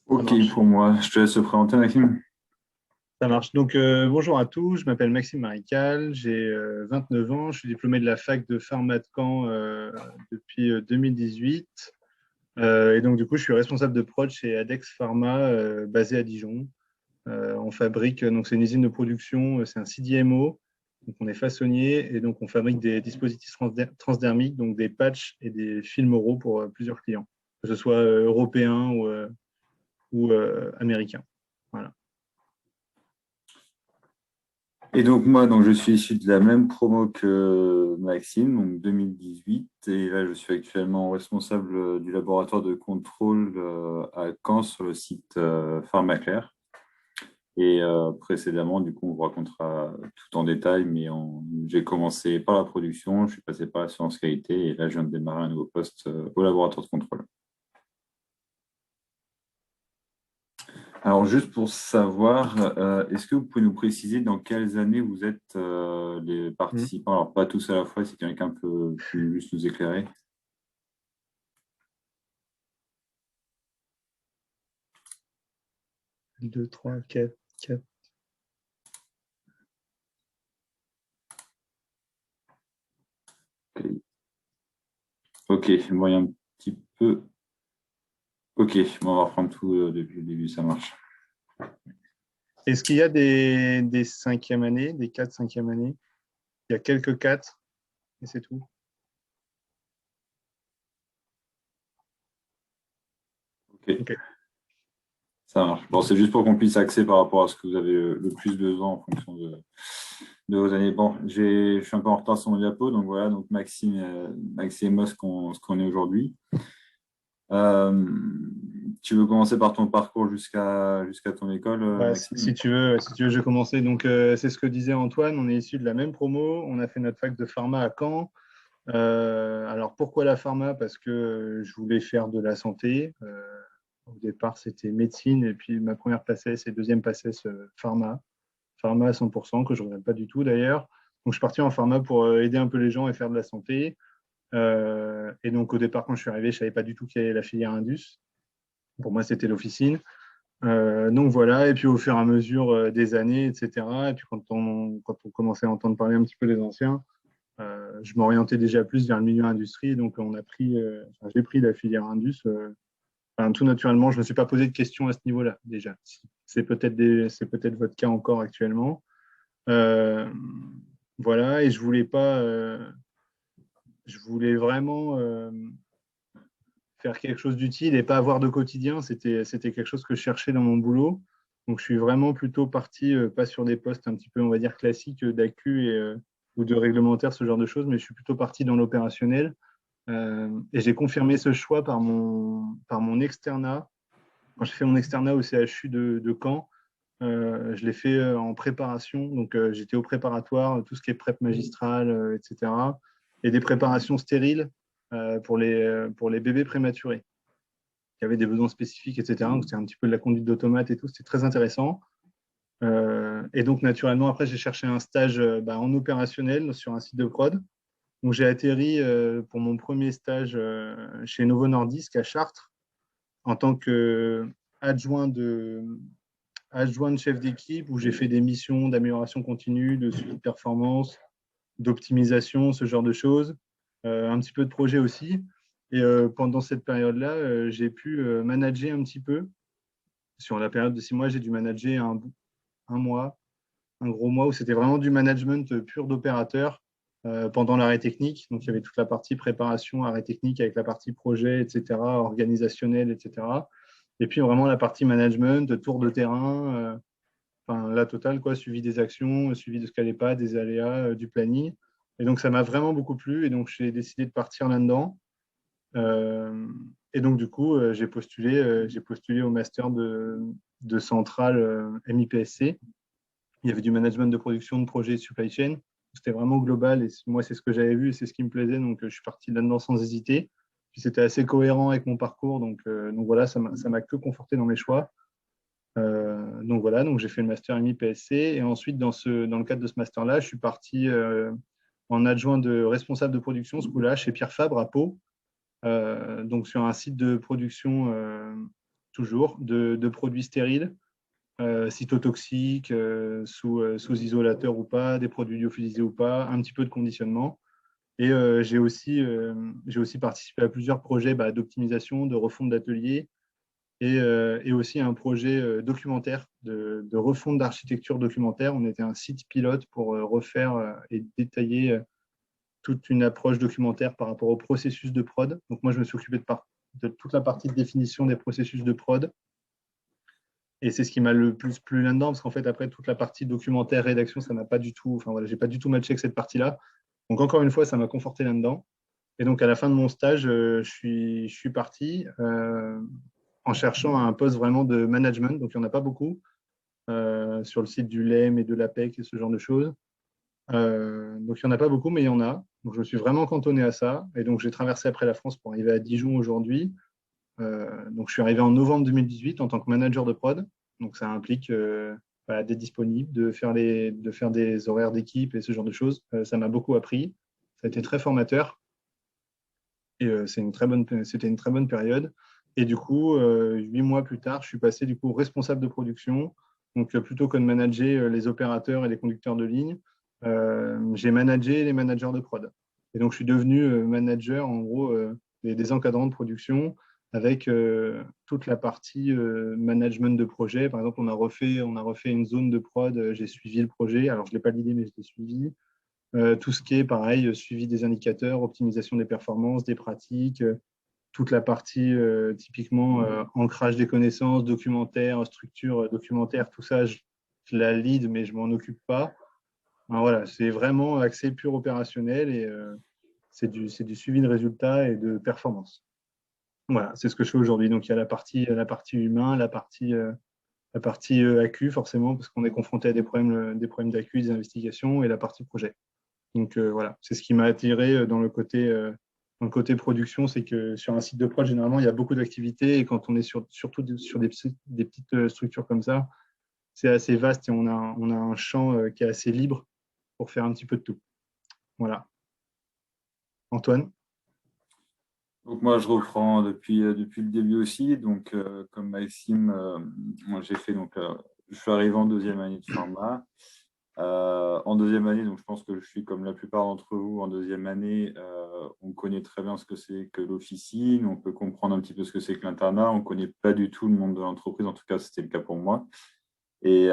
Ça Ok, marche. pour moi, je te laisse te présenter, Maxime. Ça marche. Donc, bonjour à tous. Je m'appelle Maxime Marical. J'ai 29 ans. Je suis diplômé de la fac de pharma de Caen depuis 2018. Et donc, du coup, je suis responsable de prod chez Adex Pharma, basé à Dijon. On fabrique, donc c'est une usine de production, c'est un CDMO. Donc, on est façonnier et donc on fabrique des dispositifs transdermiques, donc des patchs et des films oraux pour plusieurs clients, que ce soit européens ou américains. Voilà. Et donc, moi, je suis issu de la même promo que Maxime, donc 2018. Et là, je suis actuellement responsable du laboratoire de contrôle à Caen sur le site Pharmaclair. Et précédemment, du coup, on vous racontera tout en détail, mais j'ai commencé par la production, je suis passé par l'assurance qualité, et là, je viens de démarrer un nouveau poste au laboratoire de contrôle. Alors, juste pour savoir, est-ce que vous pouvez nous préciser dans quelles années vous êtes les Mhm. participants? Alors, pas tous à la fois, si quelqu'un peut juste nous éclairer. 2, 3, 4, 4. Ok, bon, il y a un petit peu. Ok, bon, on va reprendre tout depuis le début, ça marche. Est-ce qu'il y a des cinquièmes années, des 4 cinquièmes années? Il y a quelques 4 et c'est tout. Ok, Ok. ça marche. Bon, c'est juste pour qu'on puisse axer par rapport à ce que vous avez le plus besoin en fonction de vos années. Bon, je suis un peu en retard sur mon diapo, donc voilà, donc Maxime et moi, ce qu'on est aujourd'hui. Euh, Tu veux commencer par ton parcours jusqu'à ton école, Bah, Maxime? si tu veux, je vais commencer. Donc, c'est ce que disait Antoine. On est issus de la même promo. On a fait notre fac de pharma à Caen. Alors, pourquoi la pharma? Parce que je voulais faire de la santé. Au départ, c'était médecine. Et puis, ma première PACES et deuxième PACES, pharma. Pharma à 100%, que je ne regrette pas du tout d'ailleurs. Donc, je suis parti en pharma pour aider un peu les gens et faire de la santé. Et donc, au départ, quand je suis arrivé, je ne savais pas du tout qu'il y avait la filière Indus. Pour moi, c'était l'officine. Donc voilà, et puis au fur et à mesure des années, etc. Et puis quand on commençait à entendre parler un petit peu des anciens, je m'orientais déjà plus vers le milieu industrie. Donc j'ai pris la filière Indus. Enfin, tout naturellement, je ne me suis pas posé de questions à ce niveau-là déjà. C'est peut-être votre cas encore actuellement. Euh, voilà, et je voulais vraiment faire quelque chose d'utile et pas avoir de quotidien. C'était quelque chose que je cherchais dans mon boulot. Donc, je suis vraiment plutôt parti, pas sur des postes un petit peu, on va dire, classiques d'accu ou de réglementaire, ce genre de choses, mais je suis plutôt parti dans l'opérationnel. Et j'ai confirmé ce choix par mon externat. Quand j'ai fait mon externat au CHU de Caen, je l'ai fait en préparation. Donc, j'étais au préparatoire, tout ce qui est prep magistrale, etc. Et des préparations stériles pour les bébés prématurés qui avaient des besoins spécifiques, etc. Donc, c'était un petit peu de la conduite d'automate et tout. C'était très intéressant. Et donc, naturellement, après, j'ai cherché un stage en opérationnel sur un site de prod. Donc, j'ai atterri pour mon premier stage chez Novo Nordisk à Chartres en tant qu'adjoint adjoint de chef d'équipe où j'ai fait des missions d'amélioration continue, de suivi de performance, d'optimisation, ce genre de choses. Un petit peu de projet aussi. Et pendant cette période-là, j'ai pu manager un petit peu. Sur la période de 6 mois, j'ai dû manager un mois, un gros mois où c'était vraiment du management pur d'opérateur pendant l'arrêt technique. Donc, il y avait toute la partie préparation, arrêt technique avec la partie projet, etc., organisationnel, etc. Et puis, vraiment la partie management, tour de terrain, enfin, la totale, quoi, suivi des actions, suivi de ce qu'elle n'est pas, des aléas, du planning. Et donc, ça m'a vraiment beaucoup plu. Et donc, j'ai décidé de partir là-dedans. Euh, et donc, du coup, j'ai postulé au master de centrale MIPSC. Il y avait du management de production, de projet et de supply chain. C'était vraiment global et moi, c'est ce que j'avais vu et c'est ce qui me plaisait. Donc, je suis parti là-dedans sans hésiter. Puis, c'était assez cohérent avec mon parcours. Donc voilà, ça m'a que conforté dans mes choix. Donc voilà, donc j'ai fait le master MI-PSC et ensuite dans le cadre de ce master-là, je suis parti en adjoint de responsable de production ce coup-là chez Pierre Fabre à Pau, donc sur un site de production toujours, de produits stériles, cytotoxiques, sous isolateur ou pas, des produits lyophilisés ou pas, un petit peu de conditionnement. Et j'ai aussi participé à plusieurs projets d'optimisation, de refonte d'ateliers et aussi un projet documentaire de refonte d'architecture documentaire. On était un site pilote pour refaire et détailler toute une approche documentaire par rapport au processus de prod. Donc moi, je me suis occupé de toute la partie de définition des processus de prod. Et c'est ce qui m'a le plus plu là-dedans, parce qu'en fait, après, toute la partie documentaire, rédaction, ça n'a pas du tout, enfin voilà, j'ai pas du tout matché avec cette partie-là. Donc encore une fois, ça m'a conforté là-dedans. Et donc à la fin de mon stage, je suis parti en cherchant un poste vraiment de management. Donc il n'y en a pas beaucoup sur le site du LEM et de l'APEC et ce genre de choses. Donc il n'y en a pas beaucoup, mais il y en a. Donc je me suis vraiment cantonné à ça. Et donc j'ai traversé après la France pour arriver à Dijon aujourd'hui. Donc je suis arrivé en novembre 2018 en tant que manager de prod. Donc ça implique d'être disponible, de faire des horaires d'équipe et ce genre de choses. Ça m'a beaucoup appris. Ça a été très formateur. Et c'était une très bonne période. Et du coup, 8 mois plus tard, je suis passé du coup responsable de production. Donc, plutôt que de manager les opérateurs et les conducteurs de ligne, j'ai managé les managers de prod. Et donc, je suis devenu manager, en gros, des encadrants de production avec toute la partie management de projet. Par exemple, on a refait une zone de prod, j'ai suivi le projet. Alors, je ne l'ai pas l'idée, mais je l'ai suivi. Tout ce qui est pareil, suivi des indicateurs, optimisation des performances, des pratiques, toute la partie typiquement ancrage des connaissances, documentaire, structure documentaire, tout ça, je la lead, mais je ne m'en occupe pas. Alors, voilà, c'est vraiment axé pur opérationnel et c'est du suivi de résultats et de performance. Voilà, c'est ce que je fais aujourd'hui. Donc il y a la partie humain, la partie AQ forcément, parce qu'on est confronté à des problèmes d'AQ, des investigations, et la partie projet. Donc voilà, c'est ce qui m'a attiré dans le côté production, c'est que sur un site de prod, généralement, il y a beaucoup d'activités et quand on est surtout sur des petites structures comme ça, c'est assez vaste et on a un champ qui est assez libre pour faire un petit peu de tout. Voilà. Antoine? Donc moi, je reprends depuis le début aussi. Donc, comme Maxime, moi, j'ai fait je suis arrivé en deuxième année de pharma. En deuxième année, donc je pense que je suis comme la plupart d'entre vous en deuxième année, on connaît très bien ce que c'est que l'officine, on peut comprendre un petit peu ce que c'est que l'internat, on ne connaît pas du tout le monde de l'entreprise, en tout cas c'était le cas pour moi. Et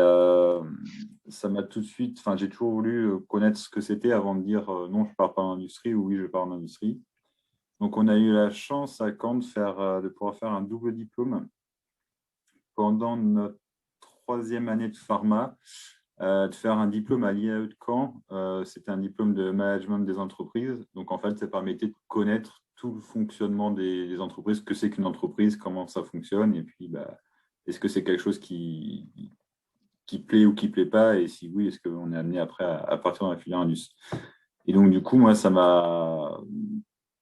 ça m'a tout de suite, enfin j'ai toujours voulu connaître ce que c'était avant de dire non, je ne pars pas en industrie ou oui, je pars en industrie. Donc on a eu la chance à Caen de pouvoir faire un double diplôme pendant notre troisième année de pharma. De faire un diplôme à l'IAE de Caen. C'était un diplôme de management des entreprises. Donc, en fait, ça permettait de connaître tout le fonctionnement des entreprises, ce que c'est qu'une entreprise, comment ça fonctionne, et puis, est-ce que c'est quelque chose qui plaît ou qui ne plaît pas, et si oui, est-ce qu'on est amené après à partir dans la filière Indus. Et donc, du coup, moi, ça m'a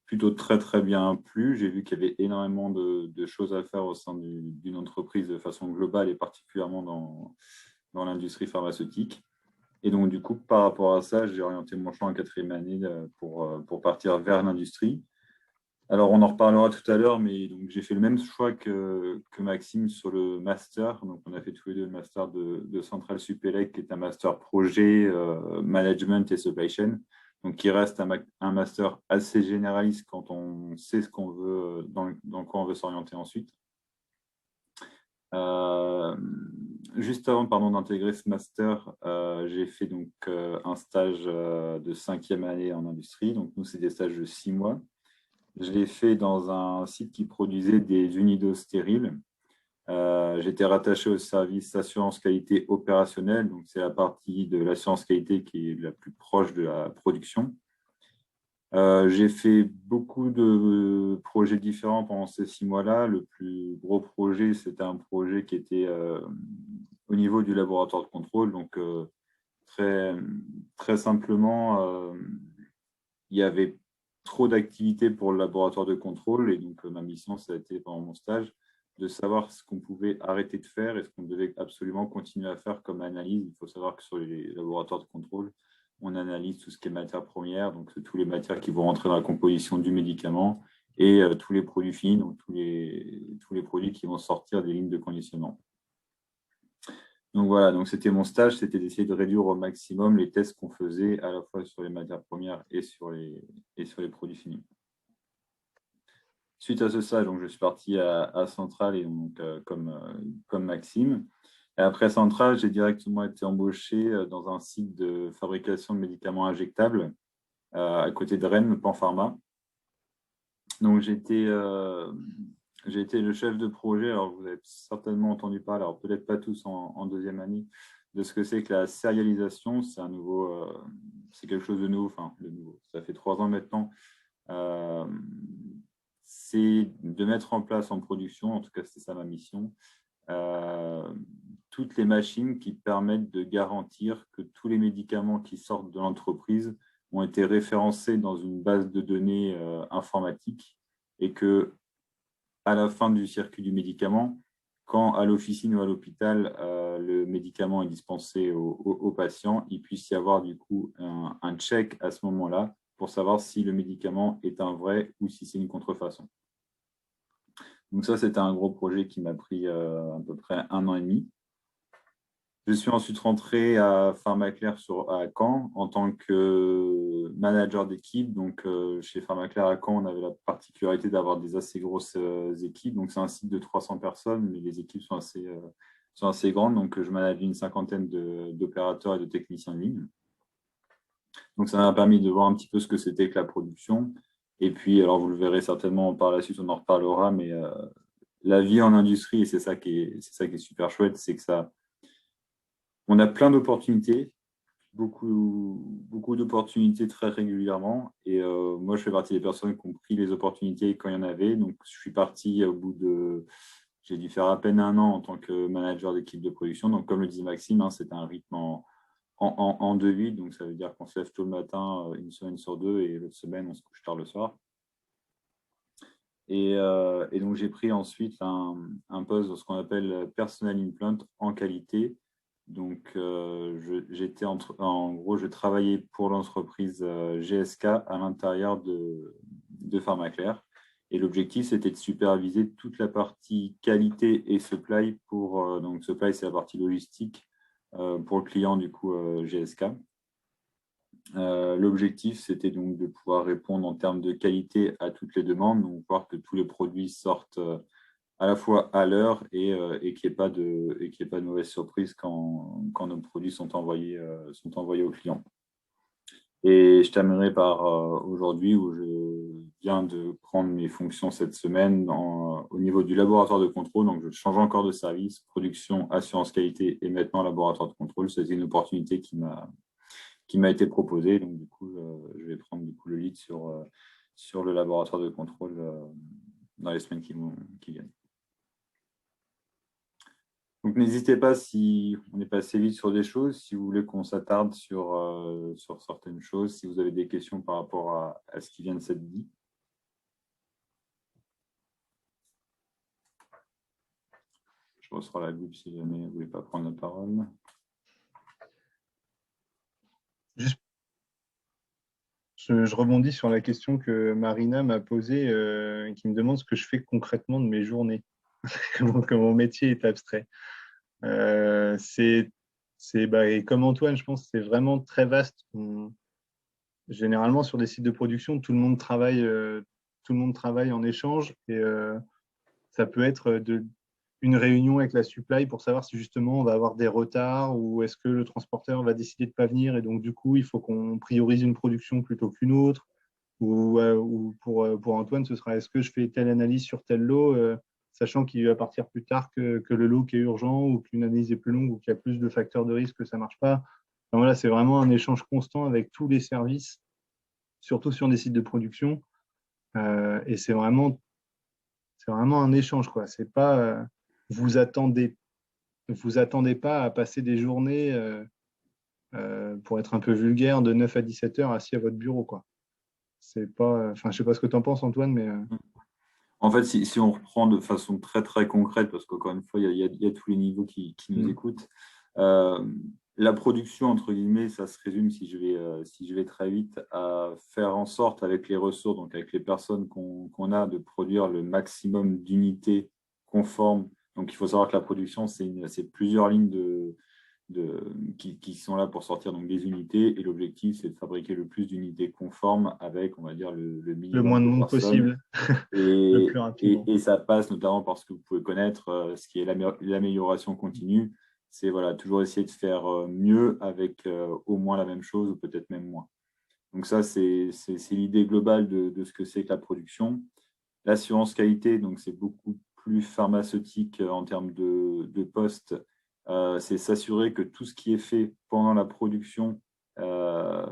plutôt très, très bien plu. J'ai vu qu'il y avait énormément de choses à faire au sein d'une entreprise de façon globale et particulièrement dans l'industrie pharmaceutique. Et donc, du coup, par rapport à ça, j'ai orienté mon champ en quatrième année pour partir vers l'industrie. Alors, on en reparlera tout à l'heure, mais donc j'ai fait le même choix que Maxime sur le master. Donc, on a fait tous les deux le master de Centrale Supélec, qui est un master projet, management et supply chain. Donc, qui reste un master assez généraliste quand on sait ce qu'on veut, dans quoi on veut s'orienter ensuite. Juste avant d'intégrer ce master, j'ai fait donc un stage de cinquième année en industrie. Donc nous, c'est des stages de 6 mois. Je l'ai fait dans un site qui produisait des unidos stériles. J'étais rattaché au service assurance qualité opérationnelle. Donc c'est la partie de l'assurance qualité qui est la plus proche de la production. J'ai fait beaucoup de projets différents pendant ces 6 mois-là. Le plus gros projet, c'était un projet qui était au niveau du laboratoire de contrôle. Donc, très, très simplement, il y avait trop d'activités pour le laboratoire de contrôle. Et donc, ma mission, ça a été pendant mon stage de savoir ce qu'on pouvait arrêter de faire et ce qu'on devait absolument continuer à faire comme analyse. Il faut savoir que sur les laboratoires de contrôle, on analyse tout ce qui est matière première, donc tous les matières qui vont rentrer dans la composition du médicament, et tous les produits finis, donc tous les produits qui vont sortir des lignes de conditionnement. Donc voilà, donc c'était mon stage, c'était d'essayer de réduire au maximum les tests qu'on faisait à la fois sur les matières premières et sur les produits finis. Suite à ce stage, donc, je suis parti à Centrale et donc, comme Maxime. Et après Centrale, j'ai directement été embauché dans un site de fabrication de médicaments injectables à côté de Rennes, Panpharma. Donc j'ai été le chef de projet. Alors vous avez certainement entendu parler, alors peut-être pas tous en deuxième année, de ce que c'est que la sérialisation. C'est quelque chose de nouveau. Enfin, de nouveau. Ça fait 3 ans maintenant. C'est de mettre en place en production, en tout cas c'était ça ma mission, toutes les machines qui permettent de garantir que tous les médicaments qui sortent de l'entreprise ont été référencés dans une base de données informatique et que à la fin du circuit du médicament, quand à l'officine ou à l'hôpital, le médicament est dispensé au patient, il puisse y avoir du coup un check à ce moment-là pour savoir si le médicament est un vrai ou si c'est une contrefaçon. Donc ça, c'était un gros projet qui m'a pris à peu près 1 an et demi. Je suis ensuite rentré à Pharmaclair à Caen en tant que manager d'équipe. Donc, chez Pharmaclair à Caen, on avait la particularité d'avoir des assez grosses équipes. Donc, c'est un site de 300 personnes, mais les équipes sont assez grandes. Donc, je manage une cinquantaine d'opérateurs et de techniciens de ligne. Donc, ça m'a permis de voir un petit peu ce que c'était que la production. Et puis, alors, vous le verrez certainement par la suite, on en reparlera, mais la vie en industrie, et c'est ça qui est super chouette, c'est que on a plein d'opportunités, beaucoup d'opportunités très régulièrement. Et moi, je fais partie des personnes qui ont pris les opportunités quand il y en avait. Donc, je suis parti au bout de... J'ai dû faire à peine 1 an en tant que manager d'équipe de production. Donc, comme le dit Maxime, c'est un rythme en 2-8. Donc, ça veut dire qu'on se lève tôt le matin, une semaine sur 2, et l'autre semaine, on se couche tard le soir. Et donc, j'ai pris ensuite un poste dans ce qu'on appelle Personal Implant en qualité. Donc, en gros, je travaillais pour l'entreprise GSK à l'intérieur de Pharmaclair. Et l'objectif, c'était de superviser toute la partie qualité et supply donc supply, c'est la partie logistique pour le client, du coup, GSK. L'objectif, c'était donc de pouvoir répondre en termes de qualité à toutes les demandes, donc voir que tous les produits sortent à la fois à l'heure et qu'il n'y ait pas de mauvaise surprise quand nos produits sont envoyés aux clients. Et je terminerai par aujourd'hui, où je viens de prendre mes fonctions cette semaine au niveau du laboratoire de contrôle. Donc, je change encore de service, production, assurance qualité et maintenant laboratoire de contrôle. C'est une opportunité qui m'a été proposée. Donc, du coup, je vais prendre du coup le lead sur le laboratoire de contrôle dans les semaines qui viennent. Donc, n'hésitez pas, si on est passé vite sur des choses, si vous voulez qu'on s'attarde sur certaines choses, si vous avez des questions par rapport à ce qui vient de s'être dit. Je ressors la loupe si jamais vous ne voulez pas prendre la parole. Juste, je rebondis sur la question que Marina m'a posée, qui me demande ce que je fais concrètement de mes journées, comment mon métier est abstrait. Et comme Antoine, je pense que c'est vraiment très vaste. Généralement, sur des sites de production, tout le monde travaille en échange, et ça peut être une réunion avec la supply pour savoir si justement on va avoir des retards, ou est-ce que le transporteur va décider de ne pas venir et donc du coup il faut qu'on priorise une production plutôt qu'une autre, ou pour Antoine ce sera est-ce que je fais telle analyse sur tel lot, sachant qu'il va partir plus tard que le lot qui est urgent, ou qu'une analyse est plus longue, ou qu'il y a plus de facteurs de risque que ça ne marche pas. Enfin, voilà, c'est vraiment un échange constant avec tous les services, surtout sur des sites de production, et c'est vraiment un échange, quoi. C'est pas vous attendez pas à passer des journées, pour être un peu vulgaire, de 9 à 17 heures assis à votre bureau, quoi. C'est pas, enfin, je sais pas ce que tu en penses, Antoine, mais En fait, si on reprend de façon très, très concrète, parce qu'encore une fois, il y a tous les niveaux qui nous écoutent. La production, entre guillemets, ça se résume, si je vais très vite, à faire en sorte avec les ressources, donc avec les personnes qu'on a, de produire le maximum d'unités conformes. Donc, il faut savoir que la production, c'est plusieurs lignes qui sont là pour sortir donc, des unités. Et l'objectif, c'est de fabriquer le plus d'unités conformes avec, on va dire, le Le moins minimum de de monde personnes. possible, le plus Et, rapidement. et ça passe notamment parce que vous pouvez connaître ce qui est l'amélioration continue. C'est voilà, toujours essayer de faire mieux avec au moins la même chose ou peut-être même moins. Donc ça, c'est l'idée globale de ce que c'est que la production. L'assurance qualité, donc c'est beaucoup plus pharmaceutique en termes de poste. C'est s'assurer que tout ce qui est fait pendant la production, ça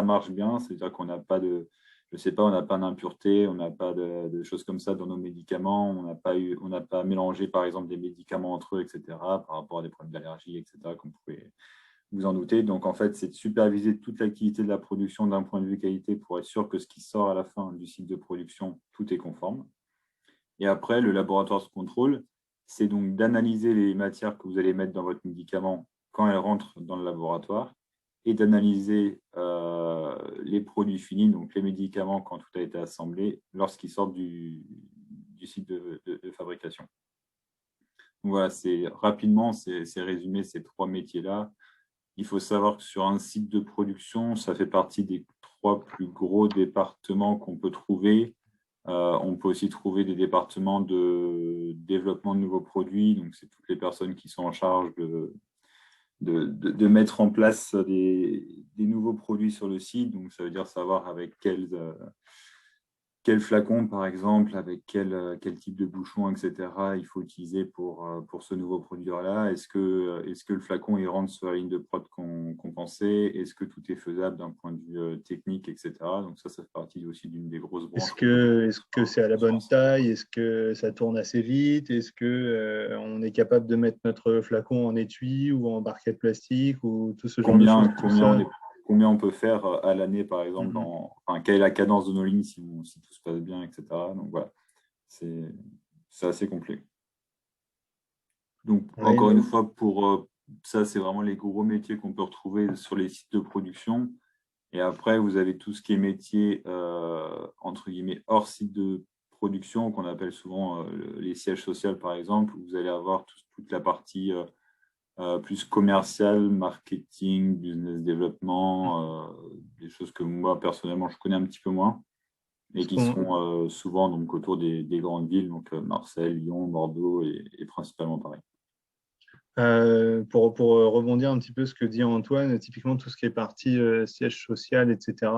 marche bien. C'est-à-dire qu'on n'a pas de, je sais pas, on n'a pas d'impureté, on n'a pas de choses comme ça dans nos médicaments, on n'a pas mélangé par exemple des médicaments entre eux, etc. Par rapport à des problèmes d'allergie, etc. Comme vous pouvez vous en doutez. Donc en fait, c'est de superviser toute l'activité de la production d'un point de vue qualité pour être sûr que ce qui sort à la fin du cycle de production, tout est conforme. Et après, le laboratoire de contrôle, c'est donc d'analyser les matières que vous allez mettre dans votre médicament quand elles rentrent dans le laboratoire et d'analyser les produits finis, donc les médicaments quand tout a été assemblé, lorsqu'ils sortent du site de fabrication. Donc voilà, rapidement, c'est résumé ces trois métiers-là. Il faut savoir que sur un site de production, ça fait partie des trois plus gros départements qu'on peut trouver. On peut aussi trouver des départements de développement de nouveaux produits. Donc, c'est toutes les personnes qui sont en charge de mettre en place des nouveaux produits sur le site. Donc, ça veut dire savoir avec quel flacon, par exemple, avec quel type de bouchon, etc., il faut utiliser pour ce nouveau produit-là. Est-ce que le flacon il rentre sur la ligne de prod qu'on pensait? Est-ce que tout est faisable d'un point de vue technique, etc. Donc ça fait partie aussi d'une des grosses branches qu'on peut trouver Est-ce que c'est à la sur un bonne site de taille? prod. Est-ce que ça tourne assez vite? Est-ce que on est capable de mettre notre flacon en étui ou en barquette plastique ou tout ce genre de choses? Combien, Tout combien, ça. on est, combien on peut faire à l'année, par exemple, Mhm. enfin, quelle est la cadence de nos lignes si tout se passe bien, etc. Donc voilà, c'est c'est assez complet. Donc, Ouais, encore une fois, ça, c'est vraiment les gros métiers qu'on peut retrouver sur les sites de production. Et après, vous avez tout ce qui est métier, entre guillemets, hors site de production, qu'on appelle souvent les sièges sociaux, par exemple, où vous allez avoir toute la partie plus commerciale, marketing, business développement, des choses que moi, personnellement, je connais un petit peu moins, et ce qui qu'on sont souvent donc, autour des grandes villes, donc Marseille, Lyon, Bordeaux et principalement Paris. pour rebondir un petit peu ce que dit Antoine, typiquement tout ce qui est partie siège social, etc.,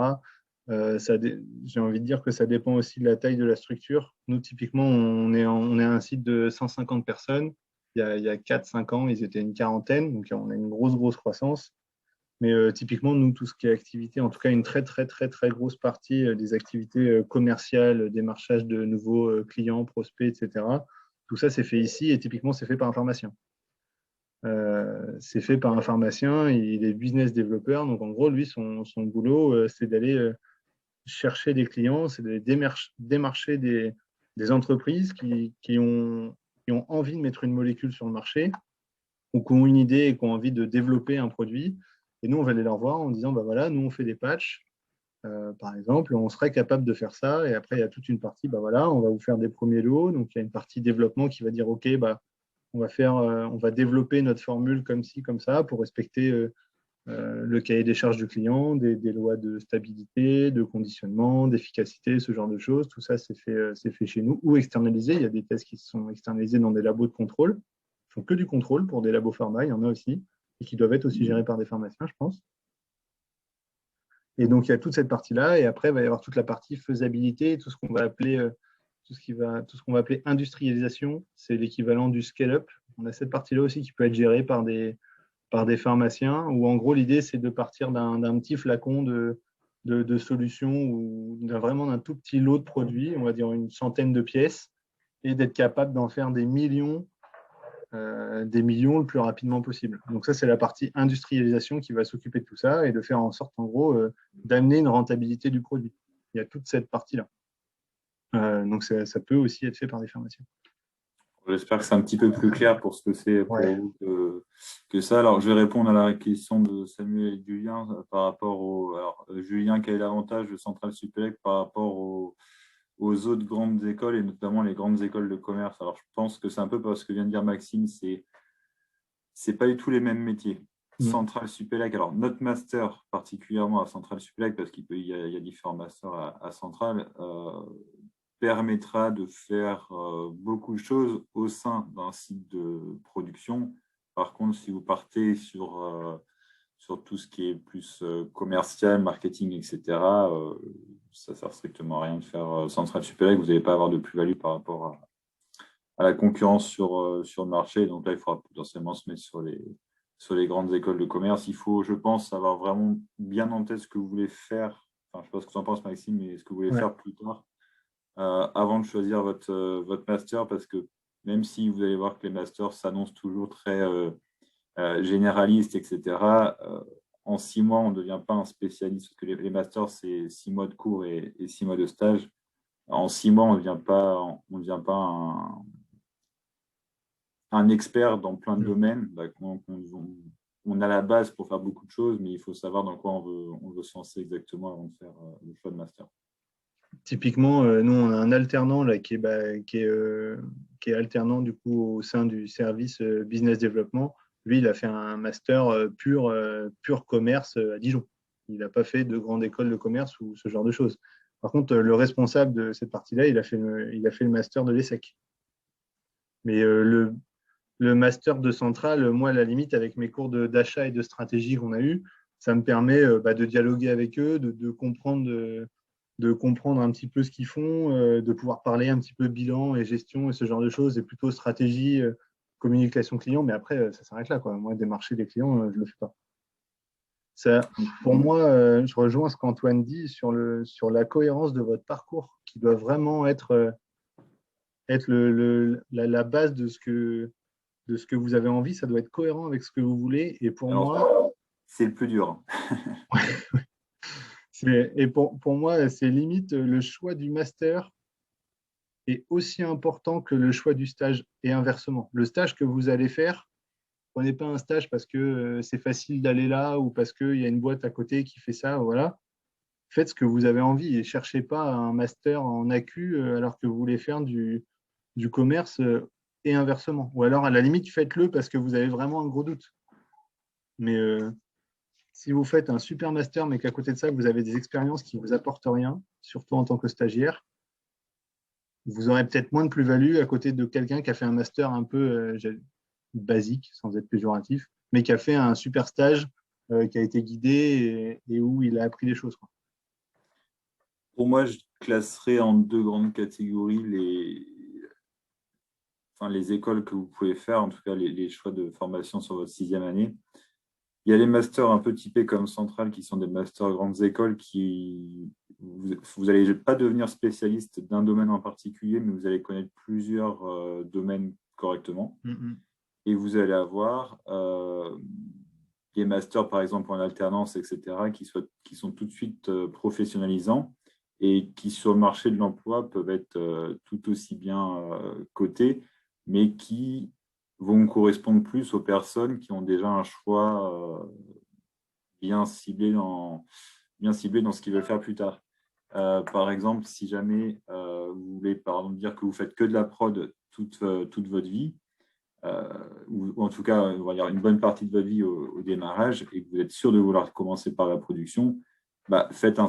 j'ai envie de dire que ça dépend aussi de la taille de la structure. Nous, typiquement, on est un site de 150 personnes. Il y a 4-5 ans, ils étaient une quarantaine, donc on a une grosse croissance. Mais typiquement, nous, tout ce qui est activité, en tout cas une très grosse partie des activités commerciales, démarchage de nouveaux clients, prospects, etc., tout ça, c'est fait ici et typiquement, c'est fait par un pharmacien. C'est fait par un pharmacien, il est business développeur. Donc, en gros, lui, son boulot, c'est d'aller chercher des clients, c'est d'aller démarcher des entreprises qui ont envie de mettre une molécule sur le marché ou qui ont une idée et qui ont envie de développer un produit. Et nous, on va aller leur voir en disant, bah voilà, nous, on fait des patchs, par exemple, on serait capable de faire ça. Et après, il y a toute une partie, bah voilà, on va vous faire des premiers lots. Donc, il y a une partie développement qui va dire, OK, bah, on va développer notre formule comme ci, comme ça, pour respecter le cahier des charges du client, des lois de stabilité, de conditionnement, d'efficacité, ce genre de choses. Tout ça, c'est fait chez nous ou externalisé. Il y a des tests qui sont externalisés dans des labos de contrôle. Ils font que du contrôle pour des labos pharma, il y en a aussi, et qui doivent être aussi gérés par des pharmaciens, je pense. Et donc, il y a toute cette partie-là. Et après, il va y avoir toute la partie faisabilité, tout ce qu'on va appeler, tout ce qu'on va appeler industrialisation. C'est l'équivalent du scale-up. On a cette partie-là aussi qui peut être gérée par des pharmaciens, où en gros, l'idée, c'est de partir d'un petit flacon de solutions ou vraiment d'un tout petit lot de produits, on va dire une centaine de pièces, et d'être capable d'en faire des millions le plus rapidement possible. Donc ça, c'est la partie industrialisation qui va s'occuper de tout ça et de faire en sorte, en gros, d'amener une rentabilité du produit. Il y a toute cette partie-là. Donc ça peut aussi être fait par des pharmaciens. J'espère que c'est un petit peu plus clair pour ce que c'est pour Ouais. vous que ça. Alors, je vais répondre à la question de Samuel et Julien par rapport au. Alors, Julien, quel est l'avantage de Centrale Supélec par rapport aux autres grandes écoles et notamment les grandes écoles de commerce? Alors, je pense que c'est un peu parce que vient de dire Maxime, c'est pas du tout les mêmes métiers. Mm. Centrale Supélec, alors notre master particulièrement à Centrale Supélec, parce il y a différents masters à Centrale, permettra de faire beaucoup de choses au sein d'un site de production. Par contre, si vous partez sur tout ce qui est plus commercial, marketing, etc., ça ne sert strictement à rien de faire Centrale Supélec. Vous n'allez pas avoir de plus-value par rapport à la concurrence sur le marché. Donc là, il faudra potentiellement se mettre sur les grandes écoles de commerce. Il faut, je pense, avoir vraiment bien en tête ce que vous voulez faire. Enfin, je ne sais pas ce que tu en penses, Maxime, mais ce que vous voulez Ouais. faire plus tard avant de choisir votre master, parce que même si vous allez voir que les masters s'annoncent toujours très généralistes, etc., en 6 mois, on ne devient pas un spécialiste, parce que les masters, c'est 6 mois de cours et 6 mois de stage. En 6 mois, on devient pas un expert dans plein de Mm. domaines. On a la base pour faire beaucoup de choses, mais il faut savoir dans quoi on veut se lancer exactement avant de faire le choix de master. Typiquement, nous, on a un alternant là, qui est alternant du coup, au sein du service business development. Lui, il a fait un master pur commerce à Dijon. Il n'a pas fait de grande école de commerce ou ce genre de choses. Par contre, le responsable de cette partie-là, il a fait le master de l'ESSEC. Mais le master de centrale, moi, à la limite, avec mes cours d'achat et de stratégie qu'on a eu, ça me permet de dialoguer avec eux, de comprendre un petit peu ce qu'ils font, de pouvoir parler un petit peu bilan et gestion et ce genre de choses, et plutôt stratégie, communication client. Mais après, ça s'arrête là, quoi. Moi, démarcher des clients, je ne le fais pas. Ça, pour moi, je rejoins ce qu'Antoine dit sur la cohérence de votre parcours, qui doit vraiment être la base de ce que vous avez envie. Ça doit être cohérent avec ce que vous voulez. Et pour Alors, moi, c'est le plus dur. pour moi, c'est limite le choix du master est aussi important que le choix du stage et inversement. Le stage que vous allez faire, prenez pas un stage parce que c'est facile d'aller là ou parce qu'il y a une boîte à côté qui fait ça. Voilà. Faites ce que vous avez envie et cherchez pas un master en AQ alors que vous voulez faire du commerce et inversement. Ou alors, à la limite, faites-le parce que vous avez vraiment un gros doute. Mais si vous faites un super master, mais qu'à côté de ça, vous avez des expériences qui ne vous apportent rien, surtout en tant que stagiaire, vous aurez peut-être moins de plus-value à côté de quelqu'un qui a fait un master un peu basique, sans être péjoratif, mais qui a fait un super stage, qui a été guidé et où il a appris des choses, quoi. Pour moi, je classerais en deux grandes catégories les écoles que vous pouvez faire, en tout cas les choix de formation sur votre 6e année. Il y a les masters un peu typés comme Centrale, qui sont des masters grandes écoles qui vous n'allez pas devenir spécialiste d'un domaine en particulier, mais vous allez connaître plusieurs domaines correctement. Mm-hmm. Et vous allez avoir des masters, par exemple, en alternance, etc., qui sont tout de suite professionnalisants et qui, sur le marché de l'emploi, peuvent être tout aussi bien cotés, mais qui vont correspondre plus aux personnes qui ont déjà un choix bien ciblé bien ciblé dans ce qu'ils veulent faire plus tard. Par exemple, si jamais vous voulez par exemple, dire que vous faites que de la prod toute votre vie, ou en tout cas, on va dire une bonne partie de votre vie au démarrage, et que vous êtes sûr de vouloir commencer par la production, faites un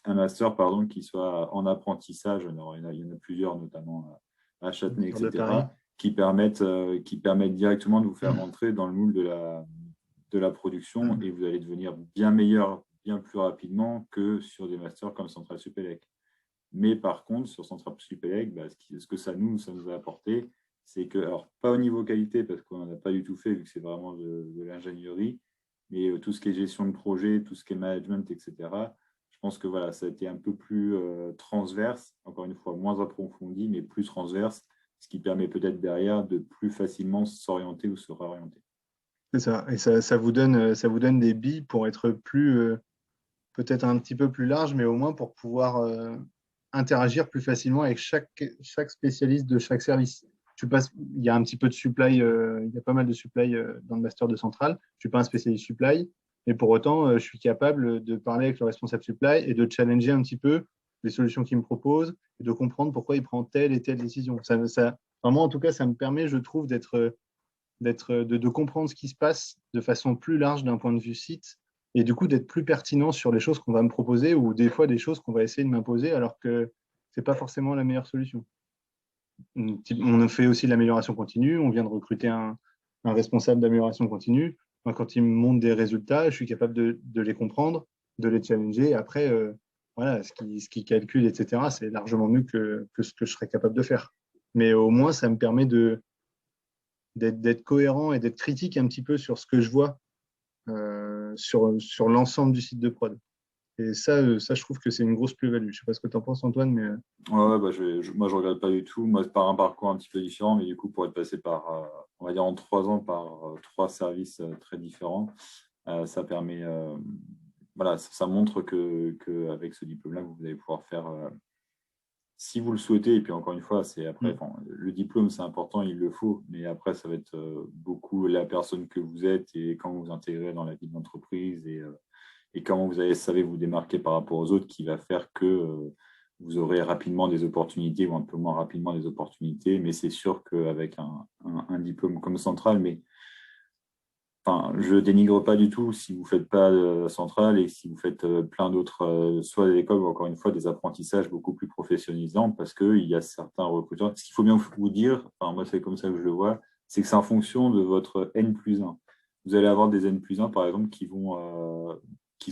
master qui soit en apprentissage. Alors, il y en a plusieurs, notamment à Châtenay, Master de Paris. etc., qui permettent directement de vous faire rentrer dans le moule de la production, et vous allez devenir bien meilleur, bien plus rapidement que sur des masters comme Centrale Supélec. Mais par contre, sur Centrale Supélec, ce que ça nous a apporté, c'est que, alors pas au niveau qualité, parce qu'on n'en a pas du tout fait, vu que c'est vraiment de l'ingénierie, mais tout ce qui est gestion de projet, tout ce qui est management, etc., je pense que voilà, ça a été un peu plus transverse, encore une fois, moins approfondi, mais plus transverse, ce qui permet peut-être derrière de plus facilement s'orienter ou se réorienter. C'est ça. Et ça vous donne des billes pour être plus, peut-être un petit peu plus large, mais au moins pour pouvoir interagir plus facilement avec chaque spécialiste de chaque service. Il y a un petit peu de supply, il y a pas mal de supply dans le master de Central. Je ne suis pas un spécialiste supply, mais pour autant, je suis capable de parler avec le responsable supply et de challenger un petit peu les solutions qu'il me propose et de comprendre pourquoi il prend telle et telle décision. Vraiment, en tout cas, ça me permet, je trouve, de comprendre ce qui se passe de façon plus large d'un point de vue site et du coup d'être plus pertinent sur les choses qu'on va me proposer ou des fois des choses qu'on va essayer de m'imposer alors que ce n'est pas forcément la meilleure solution. On fait aussi de l'amélioration continue. On vient de recruter un responsable d'amélioration continue. Quand il me montre des résultats, je suis capable de les comprendre, de les challenger. Après, voilà, ce qu'il calcule, etc., c'est largement mieux que ce que je serais capable de faire. Mais au moins, ça me permet d'être cohérent et d'être critique un petit peu sur ce que je vois sur l'ensemble du site de prod. Et ça, je trouve que c'est une grosse plus-value. Je ne sais pas ce que tu en penses, Antoine, mais… Ouais, bah moi, je ne regrette pas du tout. Moi, c'est par un parcours un petit peu différent, mais du coup, pour être passé par, on va dire, en 3 ans, par 3 services très différents, ça permet, voilà, ça montre qu'avec ce diplôme-là, vous allez pouvoir faire, si vous le souhaitez, et puis encore une fois, c'est après, le diplôme, c'est important, il le faut, mais après, ça va être beaucoup la personne que vous êtes et quand vous intégrez dans la vie de l'entreprise et comment vous savez vous démarquer par rapport aux autres qui va faire que vous aurez rapidement des opportunités ou un peu moins rapidement des opportunités. Mais c'est sûr qu'avec un diplôme comme Central, mais je ne dénigre pas du tout si vous ne faites pas Central et si vous faites plein d'autres, soit des écoles ou encore une fois des apprentissages beaucoup plus professionnalisants parce qu'il y a certains recruteurs. Ce qu'il faut bien vous dire, moi c'est comme ça que je le vois, c'est que c'est en fonction de votre N+1. Vous allez avoir des N+1 par exemple qui